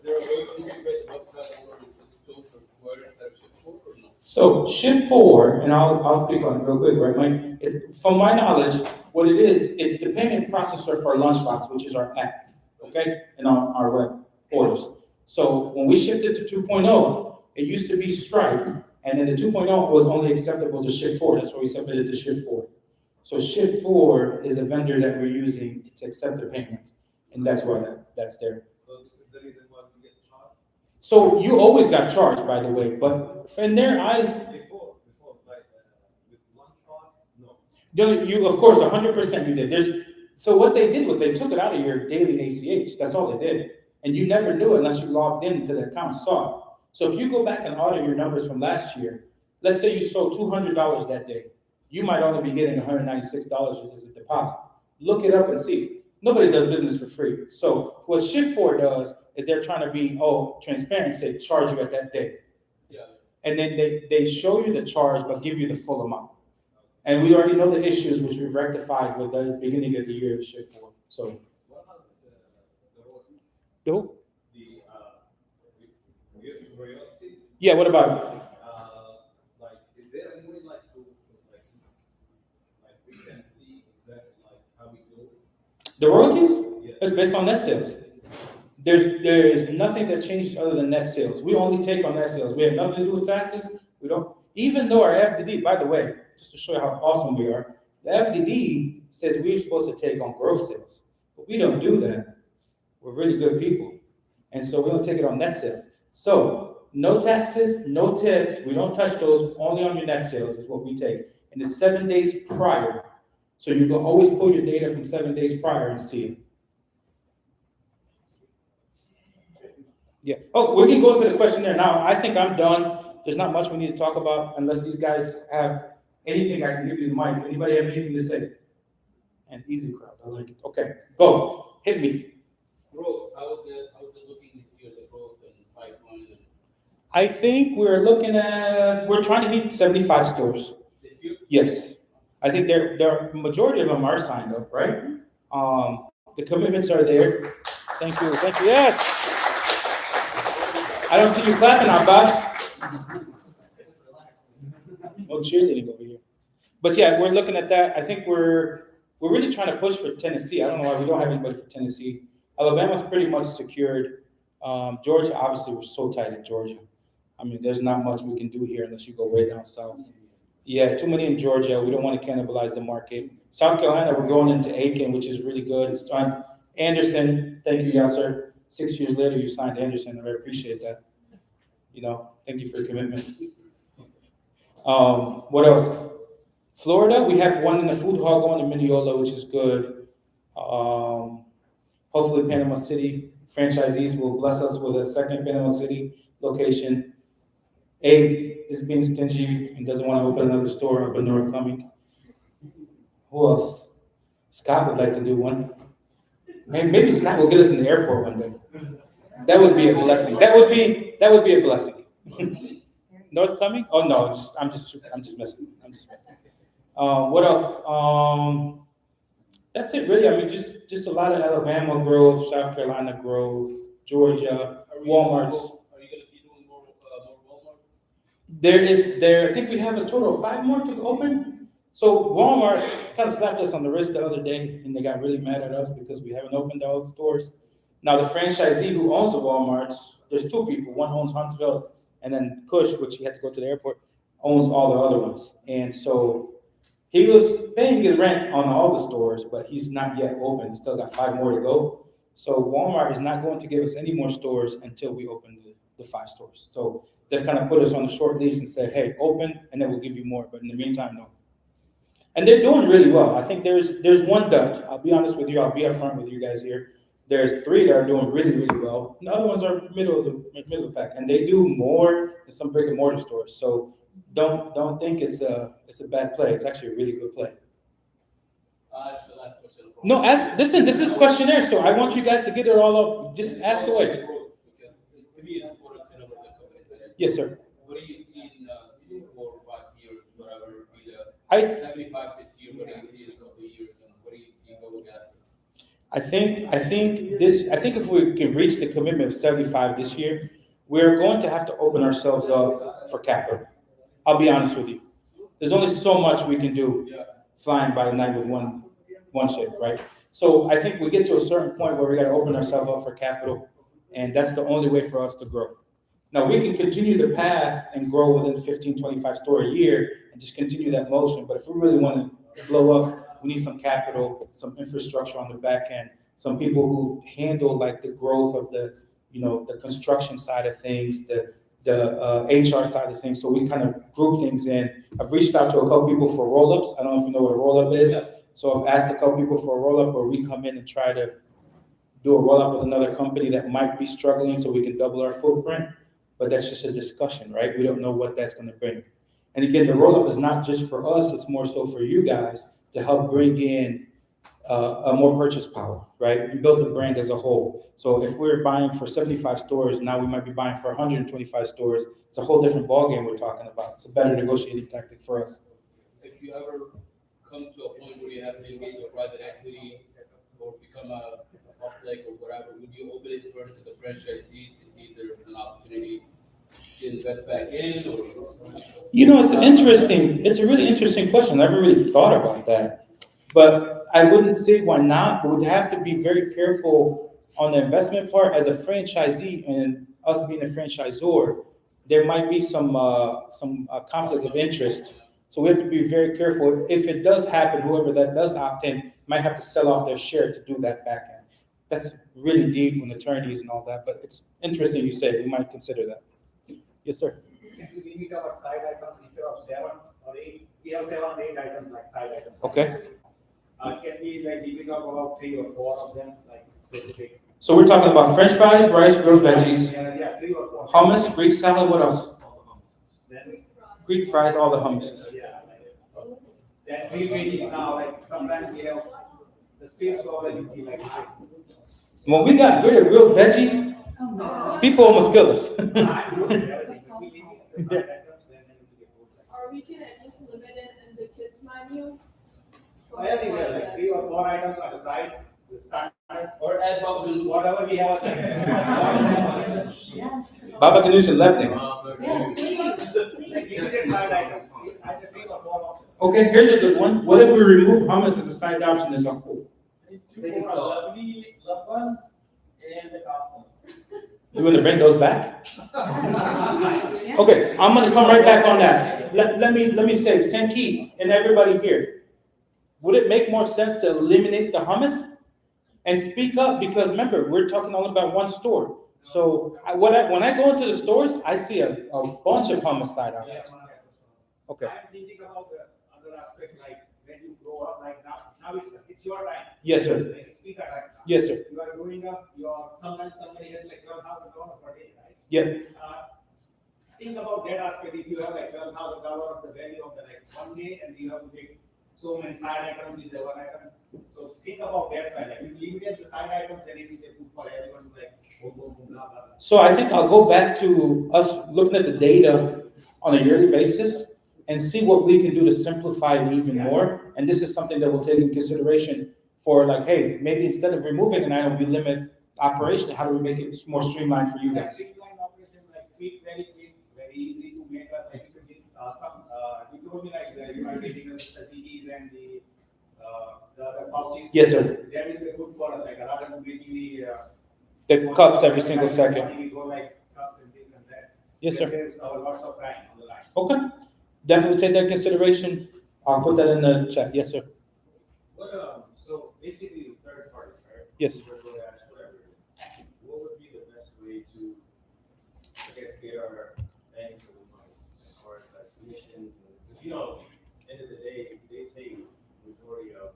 there a way to integrate the website in order to toast or word instead of Shift 4 or no? So Shift 4, and I'll speak on it real quick, right, Mike? It's, from my knowledge, what it is, it's the payment processor for Lunchbox, which is our app, okay, and our web orders. So when we shifted to 2.0, it used to be Stripe, and then the 2.0 was only acceptable to Shift 4. That's why we submitted to Shift 4. So Shift 4 is a vendor that we're using to accept their payments, and that's why that's there. So this is the reason why we get charged? So you always got charged, by the way, but in their eyes, Before, like, with Lunchbox, no. you, of course, 100% you did. So what they did was they took it out of your daily ACH. That's all they did. And you never knew it unless you logged into the account and saw it. So if you go back and audit your numbers from last year, let's say you sold $200 that day, you might only be getting $196 as a deposit. Look it up and see. Nobody does business for free. So what Shift 4 does is they're trying to be transparent, say charge you at that day. Yeah. And then they show you the charge but give you the full amount. And we already know the issues which we've rectified with the beginning of the year of Shift 4. So What about the royalty? the who? The royalty? Yeah, what about it? Like, is there any way like to like we can see exactly like how it goes? The royalties? It's based on net sales. There is nothing that changes other than net sales. We only take on net sales. We have nothing to do with taxes. We don't, even though our FDD, by the way, just to show you how awesome we are, the FDD says we're supposed to take on gross sales, but we don't do that. We're really good people. And so we don't take it on net sales. So no taxes, no tips. We don't touch those, only on your net sales is what we take. And it's 7 days prior. So you can always pull your data from 7 days prior and see it. Yeah. Oh, we can go into the questionnaire now. I think I'm done. There's not much we need to talk about unless these guys have anything. I can give you the mic. Anybody have anything to say? And easy crowd. I like it. Okay, go. Hit me. Growth, how would the looking this year, the growth and pipeline? I think we're trying to hit 75 stores. This year? Yes. I think the majority of them are signed up, right? The commitments are there. Thank you. Thank you. Yes. I don't see you clapping now, boss. No cheerleading over here. But yeah, we're looking at that. I think we're really trying to push for Tennessee. I don't know why we don't have anybody for Tennessee. Alabama's pretty much secured. Georgia, obviously, we're so tight in Georgia. I mean, there's not much we can do here unless you go way down south. Yeah, too many in Georgia. We don't want to cannibalize the market. South Carolina, we're going into Aiken, which is really good. Anderson, thank you, Yasser. 6 years later, you signed Anderson. I very appreciate that. You know, thank you for your commitment. What else? Florida, we have one in the food hall going to Mineola, which is good. Hopefully, Panama City franchisees will bless us with a second Panama City location. Abe is being stingy and doesn't want to open another store up in North Cumming. Who else? Scott would like to do one. Maybe Scott will get us in the airport one day. That would be a blessing. That would be a blessing. North Cumming? Oh no, I'm just messing. What else? That's it really. I mean, just a lot of Alabama growth, South Carolina growth, Georgia, Walmart's. Are you gonna be doing more Walmart? I think we have a total of 5 more to open. So Walmart kind of slapped us on the wrist the other day, and they got really mad at us because we haven't opened all the stores. Now the franchisee who owns the Walmarts, there's 2 people. One owns Huntsville, and then Cush, which he had to go to the airport, owns all the other ones. And so he was paying his rent on all the stores, but he's not yet open. He's still got 5 more to go. So Walmart is not going to give us any more stores until we open the 5 stores. So they've kind of put us on the short leash and said, hey, open, and then we'll give you more. But in the meantime, no. And they're doing really well. I think there's one dud. I'll be honest with you. I'll be upfront with you guys here. There's 3 that are doing really, really well. And the other ones are middle of the pack, and they do more than some brick and mortar stores. So don't think it's a bad play. It's actually a really good play. The last question. No, listen. This is questionnaire, so I want you guys to get it all up. Just ask away. To me, it's important to know what the company is. Yes, sir. What do you see in 2, 4, 5 years, whatever? 75 this year. What do you see in a couple of years? And what do you see going after? I think if we can reach the commitment of 75 this year, we're going to have to open ourselves up for capital. I'll be honest with you. There's only so much we can do flying by the night with one ship, right? So I think we get to a certain point where we got to open ourselves up for capital, and that's the only way for us to grow. Now, we can continue the path and grow within 15, 25 store a year and just continue that motion, but if we really want to blow up, we need some capital, some infrastructure on the back end, some people who handle like the growth of the construction side of things, the HR side of things. So we kind of group things in. I've reached out to a couple people for roll-ups. I don't know if you know what a roll-up is. Yeah. So I've asked a couple people for a roll-up where we come in and try to do a roll-up with another company that might be struggling so we can double our footprint. But that's just a discussion, right? We don't know what that's going to bring. And again, the roll-up is not just for us. It's more so for you guys to help bring in a more purchase power, right? And build the brand as a whole. So if we're buying for 75 stores, now we might be buying for 125 stores. It's a whole different ballgame we're talking about. It's a better negotiating tactic for us. If you ever come to a point where you have to engage a private equity or become a public or whatever, would you open it first to the franchisee to see if there's an opportunity to invest back in? Or it's a really interesting question. I never really thought about that. But I wouldn't say why not, but we'd have to be very careful on the investment part as a franchisee and us being a franchisor. There might be some conflict of interest. So we have to be very careful. If it does happen, whoever that does opt in might have to sell off their share to do that back end. That's really deep with attorneys and all that, but it's interesting you said, we might consider that. Yes, sir. Can we limit our side items instead of 7 or 8? We have 7 or 8 items like side items. Okay. Can we like limit up about 3 or 4 of them, like specific? So we're talking about French fries, rice, grilled veggies, Yeah, 3 or 4. hummus, Greek salad, what else? Then, Greek fries, all the hummuses. yeah, then 3 veggies now, like sometimes we have the space problem, you see like heights. When we got rid of grilled veggies, Oh, no. people almost killed us. I'm good with everything, but we limit the side items, then we get both sides. Or we can just limit it in the kids menu. So Anyway, like 3 or 4 items on the side, the standard, Or add bubble. whatever we have. Yes. Baba Ganoush and Lebanon. Yes, please, Like please. limited side items, either 3 or 4 options. Okay, here's a good one. What if we remove hummus as a side option as a whole? Two more, lovely, love one, and the costume. You want to bring those back? Yes. Okay, I'm gonna come right back on that. Let me say, Senki and everybody here, would it make more sense to eliminate the hummus? And speak up, because remember, we're talking all about one store. So when I go into the stores, I see a bunch of hummus side options. Okay, I'm thinking about the other aspect, like when you grow up, like now it's your time. yes, sir. Like it's Pita time now. Yes, sir. You are growing up, sometimes somebody has like $12,000 per day, right? Yep. Think about that aspect, if you have like $12,000 of the value of the like one day, and you have to take so many side items with the one item. So think about that side, like if you limit the side items, then it will be good for everyone to like, boom, boom, boom, blah, blah, blah. So I think I'll go back to us looking at the data on a yearly basis and see what we can do to simplify it even more. And this is something that we'll take in consideration for like, hey, maybe instead of removing an item, we limit operation. How do we make it more streamlined for you Like guys? streamline operation, like quick, very easy to make us, like you could get, you told me like, you are getting us the CDs and the other pouches. Yes, sir. That is a good for us, like rather than bringing The cups every single second. We go like cups and this and that. Yes, That sir. saves our lots of time on the line. Okay. Definitely take that in consideration. I'll put that in the chat. Yes, sir. So basically, third party, right? Yes. Uber, DoorDash, whatever. What would be the best way to, I guess, get our bang for the money as far as like commissions? Because, end of the day, they take majority of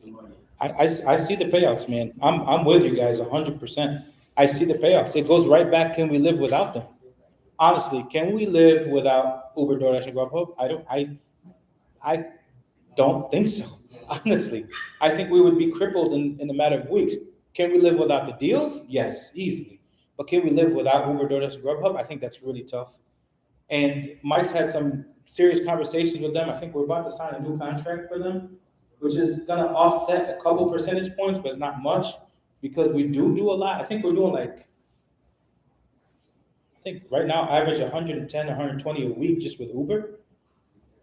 the money. I see the payouts, man. I'm with you guys 100%. I see the payouts. It goes right back. Can we live without them? Honestly, can we live without Uber, DoorDash, and Grubhub? I don't think so. Honestly, I think we would be crippled in a matter of weeks. Can we live without the deals? Yes, easily. But can we live without Uber, DoorDash, and Grubhub? I think that's really tough. And Mike's had some serious conversations with them. I think we're about to sign a new contract for them, which is gonna offset a couple percentage points, but it's not much because we do a lot. I think we're doing like, I think right now average 110, 120 a week just with Uber.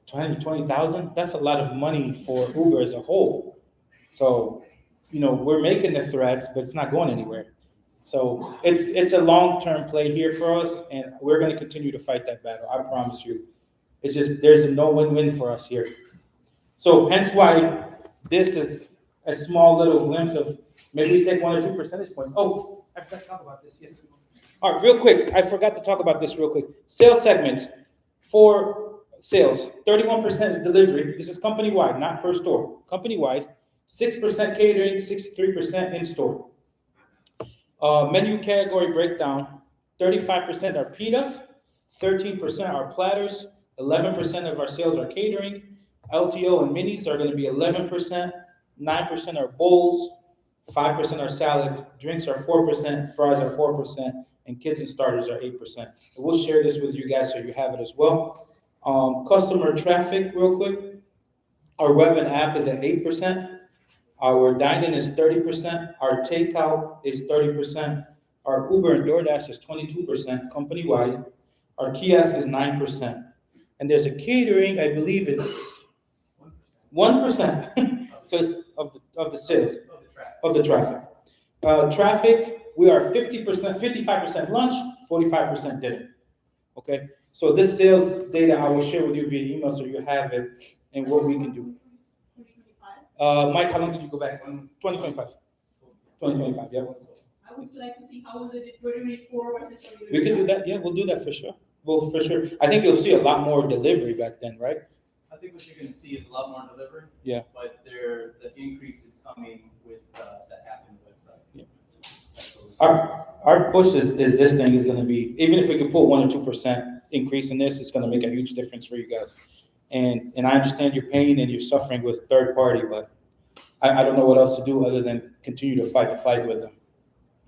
220,000, that's a lot of money for Uber as a whole. So, we're making the threats, but it's not going anywhere. So it's a long-term play here for us, and we're gonna continue to fight that battle, I promise you. It's just, there's a no win-win for us here. So hence why this is a small little glimpse of, maybe we take 1 or 2 percentage points. Oh, I forgot to talk about this, yes. All right, real quick, I forgot to talk about this real quick. Sales segments. For sales, 31% is delivery. This is company-wide, not per store. Company-wide, 6% catering, 63% in-store. Menu category breakdown, 35% are pitas, 13% are platters, 11% of our sales are catering. LTO and minis are gonna be 11%, 9% are bowls, 5% are salad, drinks are 4%, fries are 4%, and kids and starters are 8%. And we'll share this with you guys so you have it as well. Customer traffic, real quick. Our web and app is at 8%. Our dine-in is 30%. Our takeout is 30%. Our Uber and DoorDash is 22% company-wide. Our kiosk is 9%. And there's a catering, I believe it's 1%. So of the sales, Of the track. of the traffic. Traffic, we are 50%, 55% lunch, 45% dinner. Okay, so this sales data I will share with you via email so you have it and what we can do. 2025. Mike, how long did you go back? 2025. 2025, yeah. I would like to see how was it in 2024 versus 2025. We can do that, yeah, we'll do that for sure. Well, for sure. I think you'll see a lot more delivery back then, right? I think what you're gonna see is a lot more delivery. Yeah. But the increase is coming with, the app and the website. Yeah. That's what we're seeing. Our push is this thing is gonna be, even if we could put 1 or 2% increase in this, it's gonna make a huge difference for you guys. And I understand your pain and you're suffering with third party, but I don't know what else to do other than continue to fight the fight with them.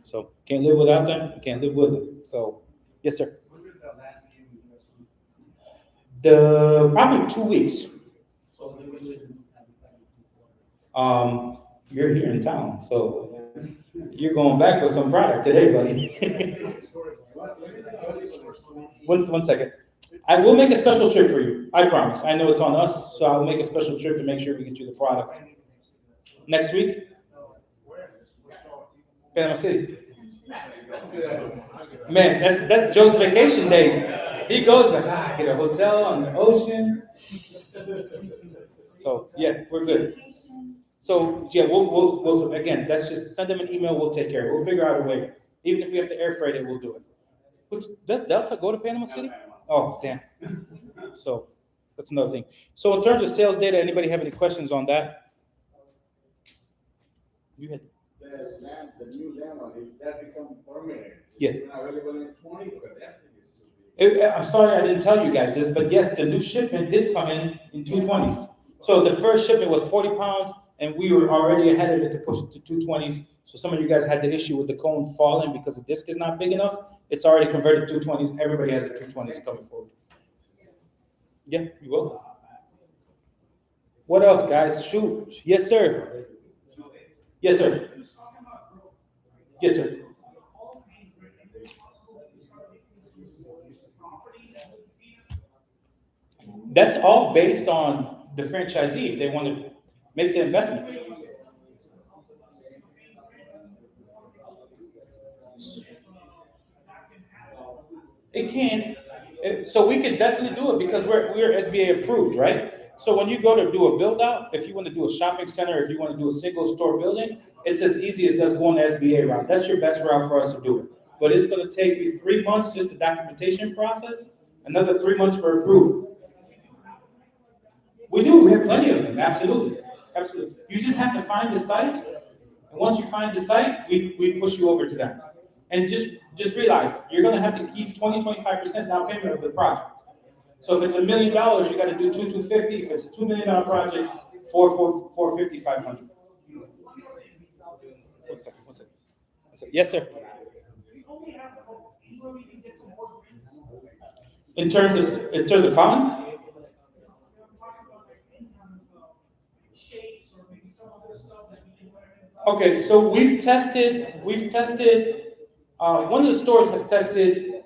So can't live without them, can't live with them. So, yes, sir. When did the last meeting with you guys? Probably 2 weeks. So then we should have You're here in town, so you're going back with some product today, buddy. One second. I will make a special trip for you. I promise. I know it's on us, so I'll make a special trip to make sure we get you the product. Next week? Panama City. Man, that's Joe's vacation days. He goes like, get a hotel on the ocean. So yeah, we're good. So yeah, we'll again, that's just send them an email. We'll take care of it. We'll figure out a way. Even if we have to air freight it, we'll do it. Which does Delta go to Panama City? Oh damn. So that's another thing. So in terms of sales data, anybody have any questions on that? You had. The new landlord, if that become permanent. Yeah. It's not available in 20, because that thing is too big. I'm sorry I didn't tell you guys this, but yes, the new shipment did come in 220s. So the first shipment was 40 pounds, and we were already ahead of it to push it to 220s. So some of you guys had the issue with the cone falling because the disc is not big enough. It's already converted to 220s. Everybody has the 220s coming forward. Yeah, you're welcome. What else, guys? Shoot. Yes, sir. Yes, sir. Yes, sir. That's all based on the franchisee if they want to make the investment. It can. So we can definitely do it because we're SBA approved, right? So when you go to do a build out, if you want to do a shopping center, if you want to do a single store building, it's as easy as just going the SBA route. That's your best route for us to do it. But it's going to take you 3 months, just the documentation process, another 3 months for approval. We do, we have plenty of them, absolutely. Absolutely. You just have to find the site. And once you find the site, we push you over to them. And just realize, you're going to have to keep 20-25% down payment of the project. So if it's $1 million, you got to do 250. If it's a $2 million project, 450, 500. One second. Yes, sir. In terms of fountain? Okay, so we've tested. One of the stores have tested.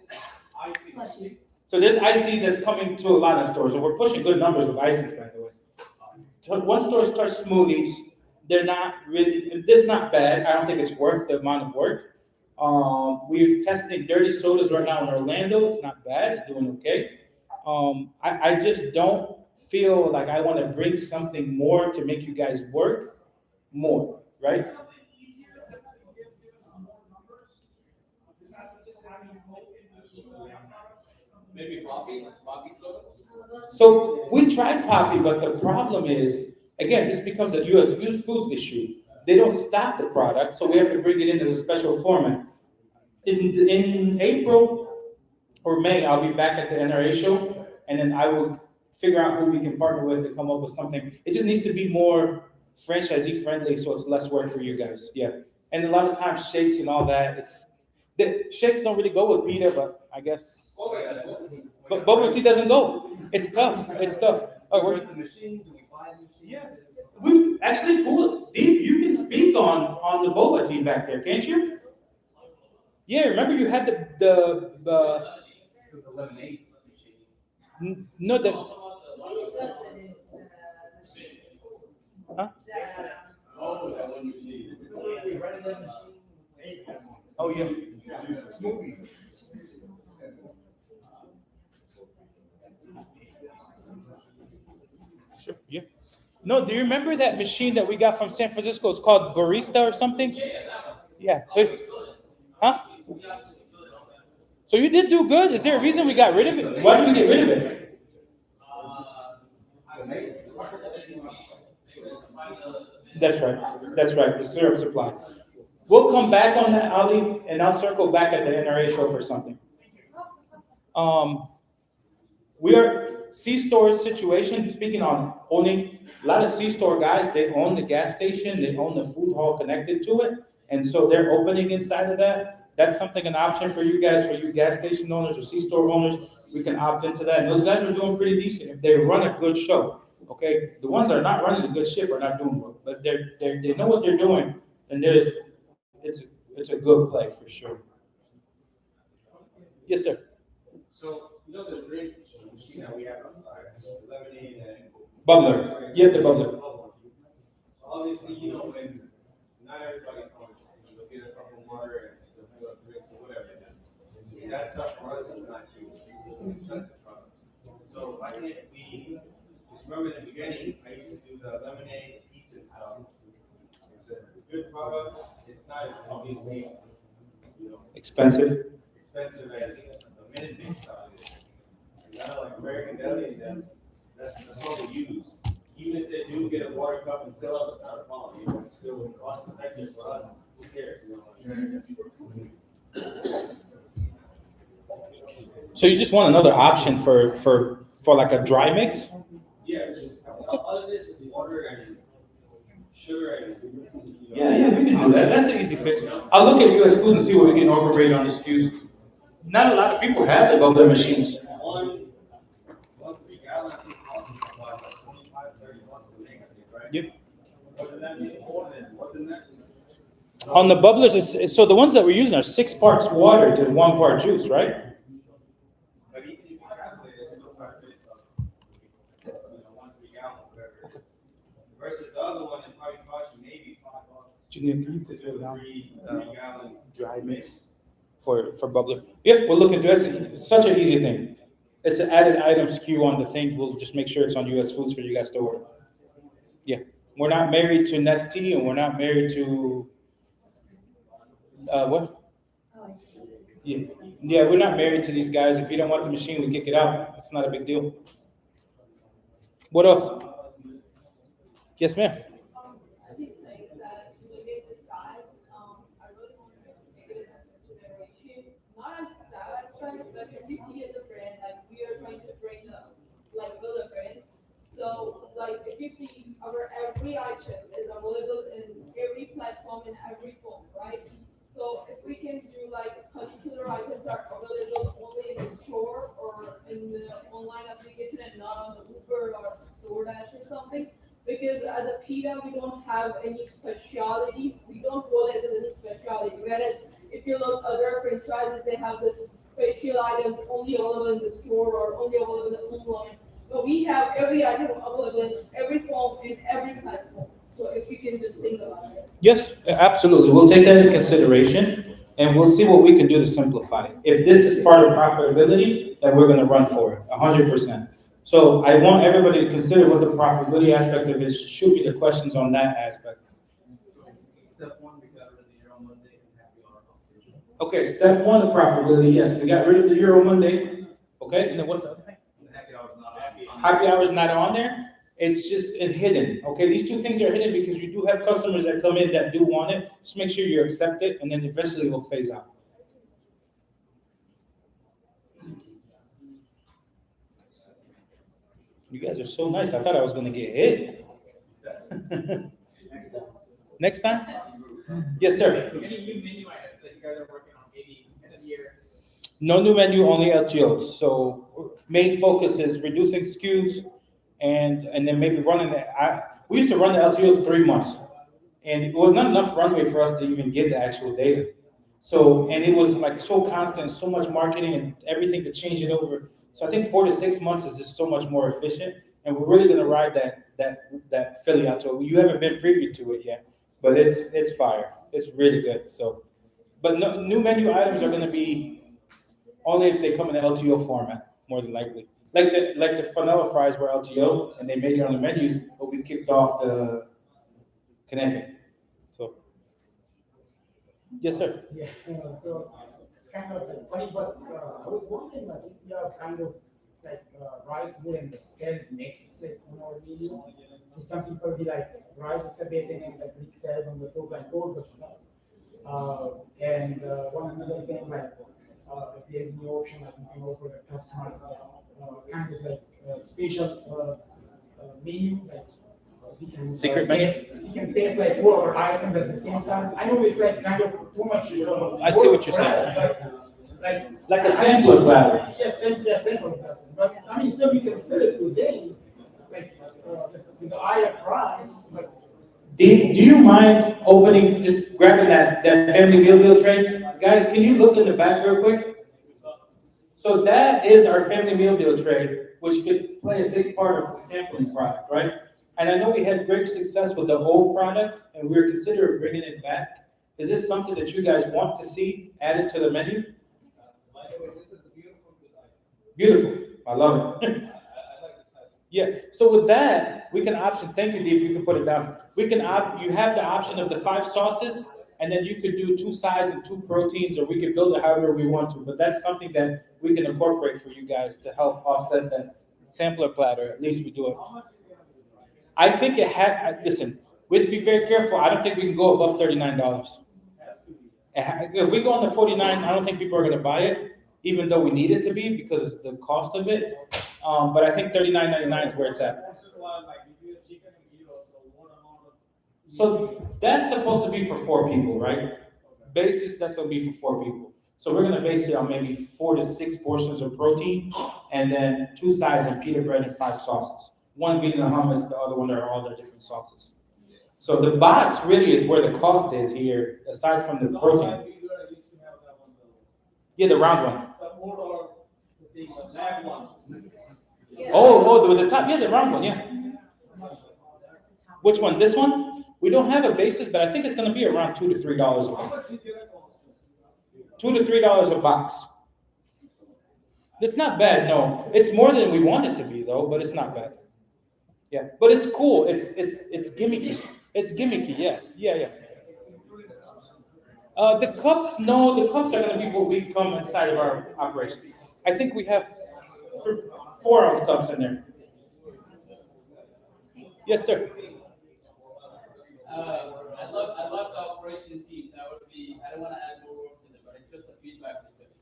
So there's icy that's coming to a lot of stores, and we're pushing good numbers with ices, by the way. So one store starts smoothies. They're not really, this is not bad. I don't think it's worth the amount of work. We're testing dirty sodas right now in Orlando. It's not bad. It's doing okay. I just don't feel like I want to bring something more to make you guys work more, right? Maybe Poppy. So we tried Poppy, but the problem is, again, this becomes a U.S. Foods issue. They don't stock the product, so we have to bring it in as a special format. In April or May, I'll be back at the NRA show, and then I will figure out who we can partner with to come up with something. It just needs to be more franchisee friendly, so it's less work for you guys. Yeah, and a lot of times shakes and all that. The shakes don't really go with pita, but I guess. But boba tea doesn't go. It's tough. Oh, we're the machines. Yeah, we've actually pulled deep. You can speak on the boba tea back there, can't you? Yeah, remember you had the lemonade no the. Huh? Oh, that one machine. We running that machine. Oh, yeah. Smoothie. Sure, yeah. No, do you remember that machine that we got from San Francisco? It's called Barista or something? Yeah. So, huh? So you did do good. Is there a reason we got rid of it? Why did we get rid of it? That's right. That's right. The syrup supplies. We'll come back on that, Ali, and I'll circle back at the NRA show for something. We are C-store situation, speaking on owning, a lot of C-store guys, they own the gas station, they own the food hall connected to it. And so they're opening inside of that. That's something, an option for you guys, for you gas station owners or C-store owners. We can opt into that. And those guys are doing pretty decent if they run a good show. Okay, the ones that are not running a good ship are not doing well. But they know what they're doing, and it's a good play for sure. Yes, sir. So, you know the drink machine that we have outside, lemonade and. Bubbler. Yeah, the bubbler. So obviously, you know, when not everybody's home, you'll get a cup of water and you'll fill up drinks or whatever it is. That stuff for us is not cheap. It's an expensive product. So why can't we, just remember in the beginning, I used to do the lemonade, peach and stuff. It's a good product. It's not as obviously, you know, Expensive. expensive as the minute maid stuff is. And kind of like American Deli, and then that's what we use. Even if they do get a water cup and fill up, it's not a problem. You know, it's still cost effective for us. Who cares? You know? So you just want another option for like a dry mix? Yeah, all of this is water and sugar and. Yeah, we can do that. That's an easy fix. I'll look at US Foods and see what we can overrate on the SKUs. Not a lot of people have the bubbler machines. One 3-gallon costs about $25-30 to make, I think, right? Yep. More than that, more than that. On the bubblers, so the ones that we're using are 6 parts water to 1 part juice, right? But even if you calculate it, it's still quite a bit of, 1 3-gallon, whatever it is. Versus the other one, it probably costs you maybe $5 Junior, can you to put do that down? 3-gallon Dry mix for bubbler. Yeah, we'll look into it. It's such an easy thing. It's an added item SKU on the thing. We'll just make sure it's on US Foods for you guys to order. Yeah, we're not married to Nestea, and we're not married to what? Yeah, we're not married to these guys. If you don't want the machine, we kick it out. It's not a big deal. What else? Yes, ma'am. I think like that to look at the size, I really want to take it into consideration. Not as that aspect, but if you see as a brand, like we are trying to bring like build a brand. So like if you see our every item is available in every platform in every form, right? So if we can do like particular items are available only in the store or in the online application and not on the Uber or DoorDash or something. Because as a Pita, we don't have any speciality. We don't call it as any speciality. Whereas if you look other franchises, they have this special items only available in the store or only available online. But we have every item available in every form in every platform. So if you can just think about it. Yes, absolutely. We'll take that into consideration, and we'll see what we can do to simplify it. If this is part of profitability, then we're gonna run for it, 100%. So I want everybody to consider what the profitability aspect of it is. Shoot me the questions on that aspect. Step one, we got rid of the Euro Monday and happy hour competition. Okay, step 1 of profitability, yes, we got rid of the Euro Monday. Okay, and then what's the other thing? The happy hour is not on. Happy hour is not on there. It's just hidden. Okay, these 2 things are hidden because you do have customers that come in that do want it. Just make sure you accept it, and then eventually it will phase out. You guys are so nice. I thought I was gonna get hit. Next time? Yes, sir. Any new menu items that you guys are working on, maybe end of the year? No new menu, only LTOs. So main focus is reducing SKUs and then maybe running we used to run the LTOs 3 months. And it was not enough runway for us to even get the actual data. So, and it was like so constant, so much marketing and everything to change it over. So I think 4 to 6 months is just so much more efficient. And we're really gonna ride that that Philly out to it. You haven't been preview to it yet, but it's fire. It's really good. So, but no, new menu items are gonna be only if they come in the LTO format, more than likely. Like the vanilla fries were LTO and they made it on the menus, but we kicked off the Knefe. So, yes, sir. Yeah, so it's kind of like funny, but I was wondering, like, if you have kind of like rice bowl and the salad mix, like on our menu. So some people be like, rice is a basic and like Greek salad on the top, like all the stuff. And one another thing, like, if there's any option, like you can offer the customers kind of like special menu, like we can Secret menu? you can taste like all our items at the same time. I know it's like kind of too much. I see what you're saying. Like a sampler platter. Yes, yeah, sampler platter. But I mean, still we can sell it today, like with the higher price. But Do you mind opening, just grabbing that family meal deal tray? Guys, can you look in the back real quick? So that is our family meal deal tray, which could play a big part of the sampling product, right? And I know we had great success with the old product, and we were considering bringing it back. Is this something that you guys want to see added to the menu? By the way, this is a beautiful good item. Beautiful, I love it. I like this item. Yeah, so with that, we can option, thank you, Dave, you can put it down. You have the option of the 5 sauces, and then you could do 2 sides and 2 proteins, or we could build it however we want to, but that's something that we can incorporate for you guys to help offset that sampler platter, at least we do it. I think listen, we have to be very careful, I don't think we can go above $39. If we go on the 49, I don't think people are gonna buy it, even though we need it to be because of the cost of it. But I think $39.99 is where it's at. So that's supposed to be for 4 people, right? Basis, that's gonna be for 4 people. So we're gonna base it on maybe 4 to 6 portions of protein, and then 2 sides of pita bread and 5 sauces. One being the hummus, the other one are all the different sauces. So the box really is where the cost is here, aside from the protein. Yeah, the round one. Oh, the top, yeah, the round one, yeah. Which one? This one? We don't have a basis, but I think it's gonna be around $2 to $3 a box. $2 to $3 a box. It's not bad, no. It's more than we want it to be though, but it's not bad. Yeah, but it's cool. It's gimmicky. It's gimmicky, yeah. The cups, no, the cups are gonna be what we come inside of our operations. I think we have 4-ounce cups in there. Yes, sir. I love the operation team. I don't want to add more words in it, but I took the feedback.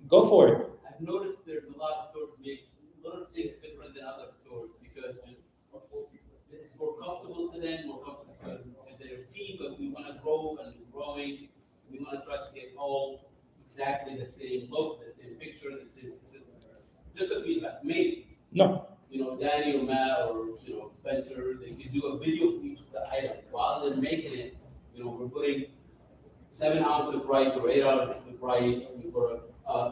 Go for it. I've noticed there's a lot of stores make a little things different than other stores because it's more comfortable to them, more comfortable to their team, but we want to grow and growing. We want to try to get all exactly the same look, the same picture, just a feedback. Maybe. No. Danny or Matt or, Spencer, they could do a video for each of the item. While they're making it, we're putting 7 ounces of rice or 8 ounces of rice. For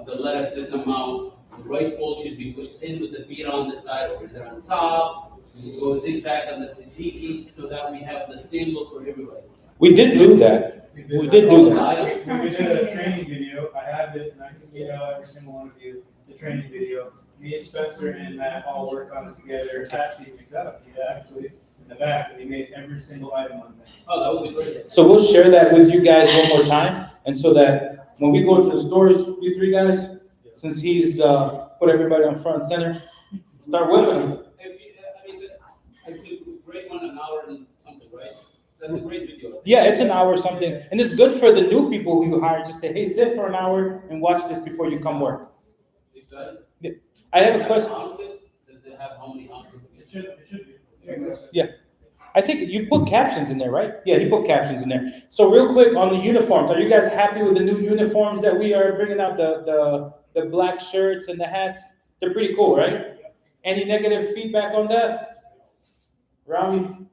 the lettuce, this amount. The rice bowl should be pushed in with the pita on the side or is it on top? We go zigzag on the tzatziki so that we have the same look for everybody. We did do that. We did do that. We did a training video. I have it, and I can email every single one of you the training video. Me, Spencer, and Matt all worked on it together. Actually, in the back, we made every single item on there. Oh, that would be great. So we'll share that with you guys one more time, and so that when we go into the stores, we 3 guys, since he's put everybody on front and center, start whipping them. I could break one an hour and something, right? It's a great video. Yeah, it's an hour or something, and it's good for the new people who you hire. Just say, hey, sit for an hour and watch this before you come work. Exactly. Yeah. I have a question. Does it have how many ounces? It should be. Yeah. I think you put captions in there, right? Yeah, he put captions in there. So real quick on the uniforms, are you guys happy with the new uniforms that we are bringing out? The black shirts and the hats, they're pretty cool, right? Any negative feedback on that? Rami?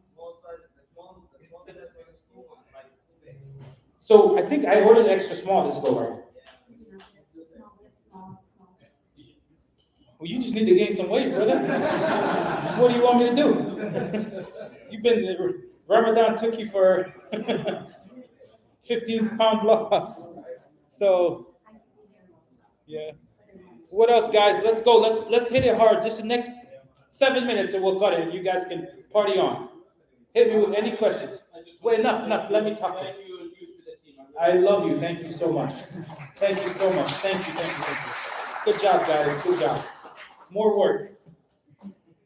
So I think I ordered extra small this go around. Well, you just need to gain some weight, brother. What do you want me to do? You've been, Ramadan took you for 15-pound loss. So, yeah. What else, guys? Let's go. Let's hit it hard. Just the next 7 minutes and we'll cut it and you guys can party on. Hit me with any questions. Wait, enough. Let me talk to you. I love you. Thank you so much. Thank you so much. Thank you. Good job, guys. Good job. More work.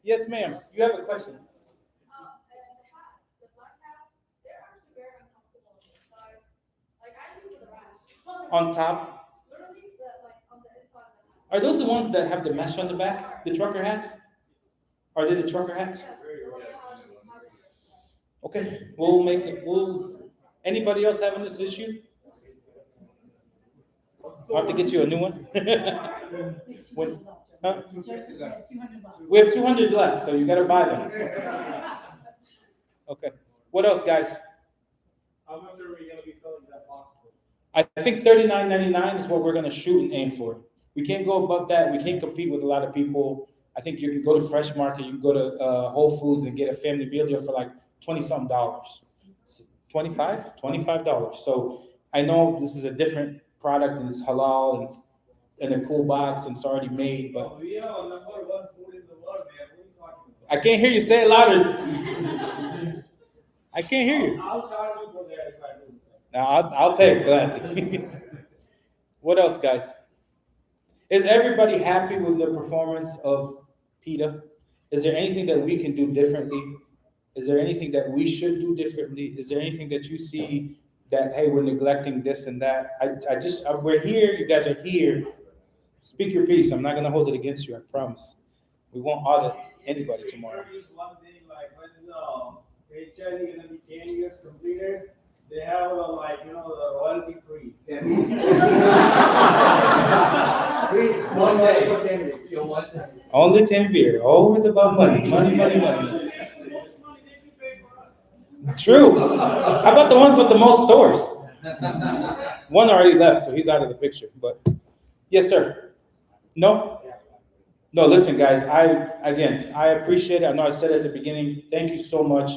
Yes, ma'am. You have a question. And the hats, the black hats, they're actually very uncomfortable inside. Like I do with the rash. On top. Literally, like on the inside of the hat. Are those the ones that have the mesh on the back? The trucker hats? Are they the trucker hats? Yes. Okay, we'll make it. Anybody else having this issue? I'll have to get you a new one. What's, huh? We have 200 left, so you gotta buy them. Okay. What else, guys? How much are we gonna be selling that box for? I think $39.99 is what we're gonna shoot and aim for. We can't go above that. We can't compete with a lot of people. I think you can go to Fresh Market, you can go to Whole Foods and get a family meal deal for like $20-something. $25? So I know this is a different product and it's halal and it's in a cool box and it's already made, but We have a number one food in the world, man. What are you talking about? I can't hear you. Say it louder. I can't hear you. I'll charge you for that if I do. Now I'll pay gladly. What else, guys? Is everybody happy with the performance of Pita? Is there anything that we can do differently? Is there anything that we should do differently? Is there anything that you see that, hey, we're neglecting this and that? We're here. You guys are here. Speak your piece. I'm not going to hold it against you. I promise. We won't audit anybody tomorrow. One thing, like when HID gonna be 10 years completed, they have the royalty free. 10 years. One day for 10 weeks. So one day. Only 10 beer. Always about money. Money. True. How about the ones with the most stores? One already left, so he's out of the picture. But yes, sir. No? No, listen, guys. I appreciate it. I know I said it at the beginning. Thank you so much.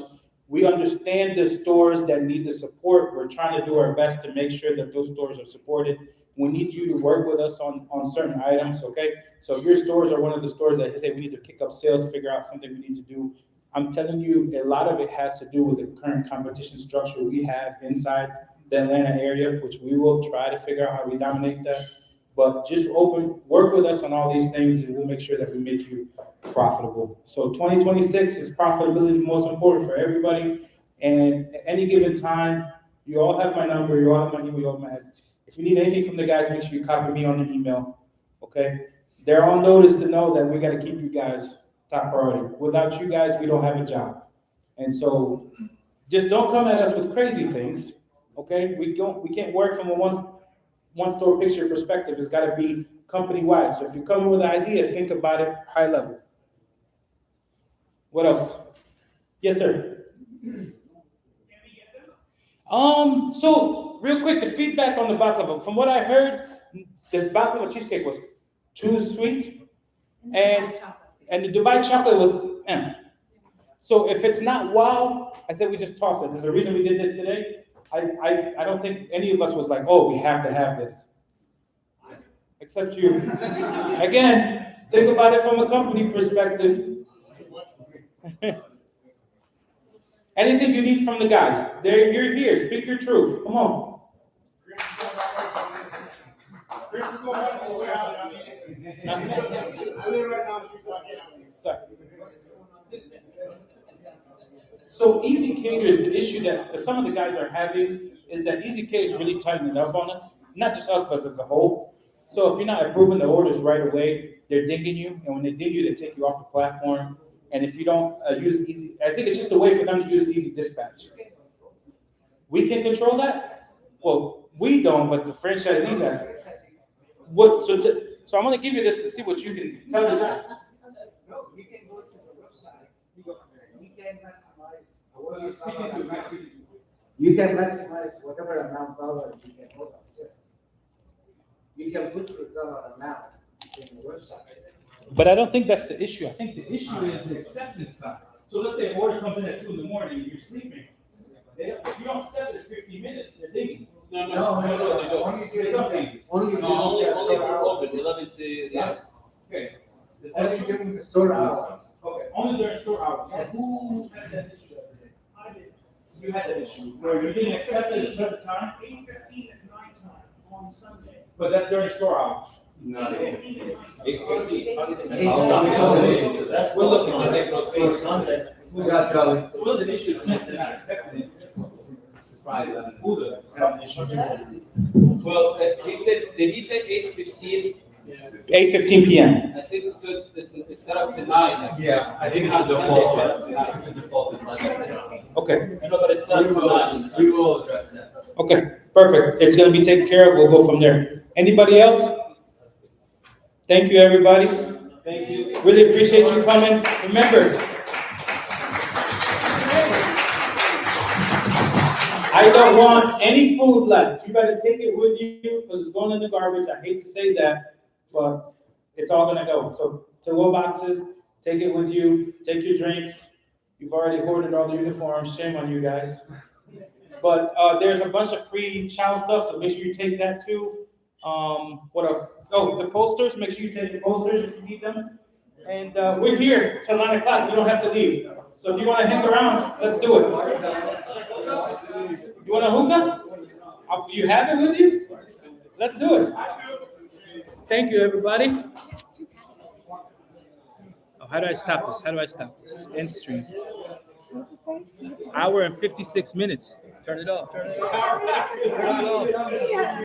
We understand the stores that need the support. We're trying to do our best to make sure that those stores are supported. We need you to work with us on certain items, okay? So if your stores are one of the stores that say we need to kick up sales, figure out something we need to do, I'm telling you, a lot of it has to do with the current competition structure we have inside the Atlanta area, which we will try to figure out how we dominate that. But just work with us on all these things, and we'll make sure that we make you profitable. So 2026 is profitability most important for everybody. And at any given time, you all have my number, you all have my email, you all have my head. If you need anything from the guys, make sure you copy me on the email, okay? They're on notice to know that we got to keep you guys top priority. Without you guys, we don't have a job. And so just don't come at us with crazy things, okay? We can't work from a one store picture perspective. It's got to be company wide. So if you come in with an idea, think about it high level. What else? Yes, sir. So real quick, the feedback on the baklava. From what I heard, the baklava cheesecake was too sweet, and the Dubai chocolate was So if it's not wow, I said we just toss it. There's a reason we did this today. I don't think any of us was like, oh, we have to have this. Except you. Again, think about it from a company perspective. Anything you need from the guys, you're here. Speak your truth. Come on. Sorry. So Easy Caters, the issue that some of the guys are having is that Easy Caters really tightening up on us. Not just us, but as a whole. So if you're not approving the orders right away, they're dinging you. And when they ding you, they take you off the platform. And if you don't use Easy, I think it's just a way for them to use Easy Dispatch. We can control that? Well, we don't, but the franchisees have. So I'm going to give you this to see what you can tell the guys. No, you can go to the website. You can maximize what you're speaking to. You can maximize whatever amount dollar you can hold on sale. You can put your dollar amount in the website. But I don't think that's the issue. I think the issue is the acceptance side. So let's say an order comes in at 2 in the morning, you're sleeping. If you don't accept it in 15 minutes, they're digging. No, No, no, they don't. only They don't dig. Only No, only during the for store hours. open, 11 to, yes. Okay. Is Only that true? during the store hours. Okay, only during store hours. So Yes. who had that issue every day? I did. You had that issue where you didn't accept it at a certain time, 8:15 at night time on Sunday. but that's during store hours. Not 8:15 at night time. 8:15. That's, we're looking at that those days. Sunday. We got Charlie. So one of the issues is they're not accepting it. Probably the Buddha is having an issue. Well, did he say 8:15? 8:15 p.m. I think it got up to 9. Yeah, I think it's a default, it's a default, it's 11. Okay, I know, but it's not to 9. We will address that. okay, perfect. It's gonna be taken care of. We'll go from there. Anybody else? Thank you, everybody. Thank you. Really appreciate you coming. Remember, I don't want any food left. You better take it with you because it's going in the garbage. I hate to say that, but it's all gonna go. So to-go boxes, take it with you. Take your drinks. You've already hoarded all the uniforms. Shame on you guys. But there's a bunch of free child stuff, so make sure you take that too. What else? Oh, the posters. Make sure you take the posters if you need them. And we're here till 9 o'clock. You don't have to leave. So if you want to hang around, let's do it. You want a hookah? You have it with you? Let's do it. Thank you, everybody. Oh, how do I stop this? How do I stop this? End stream. Hour and 56 minutes. Turn it off. Turn it off. Turn it off.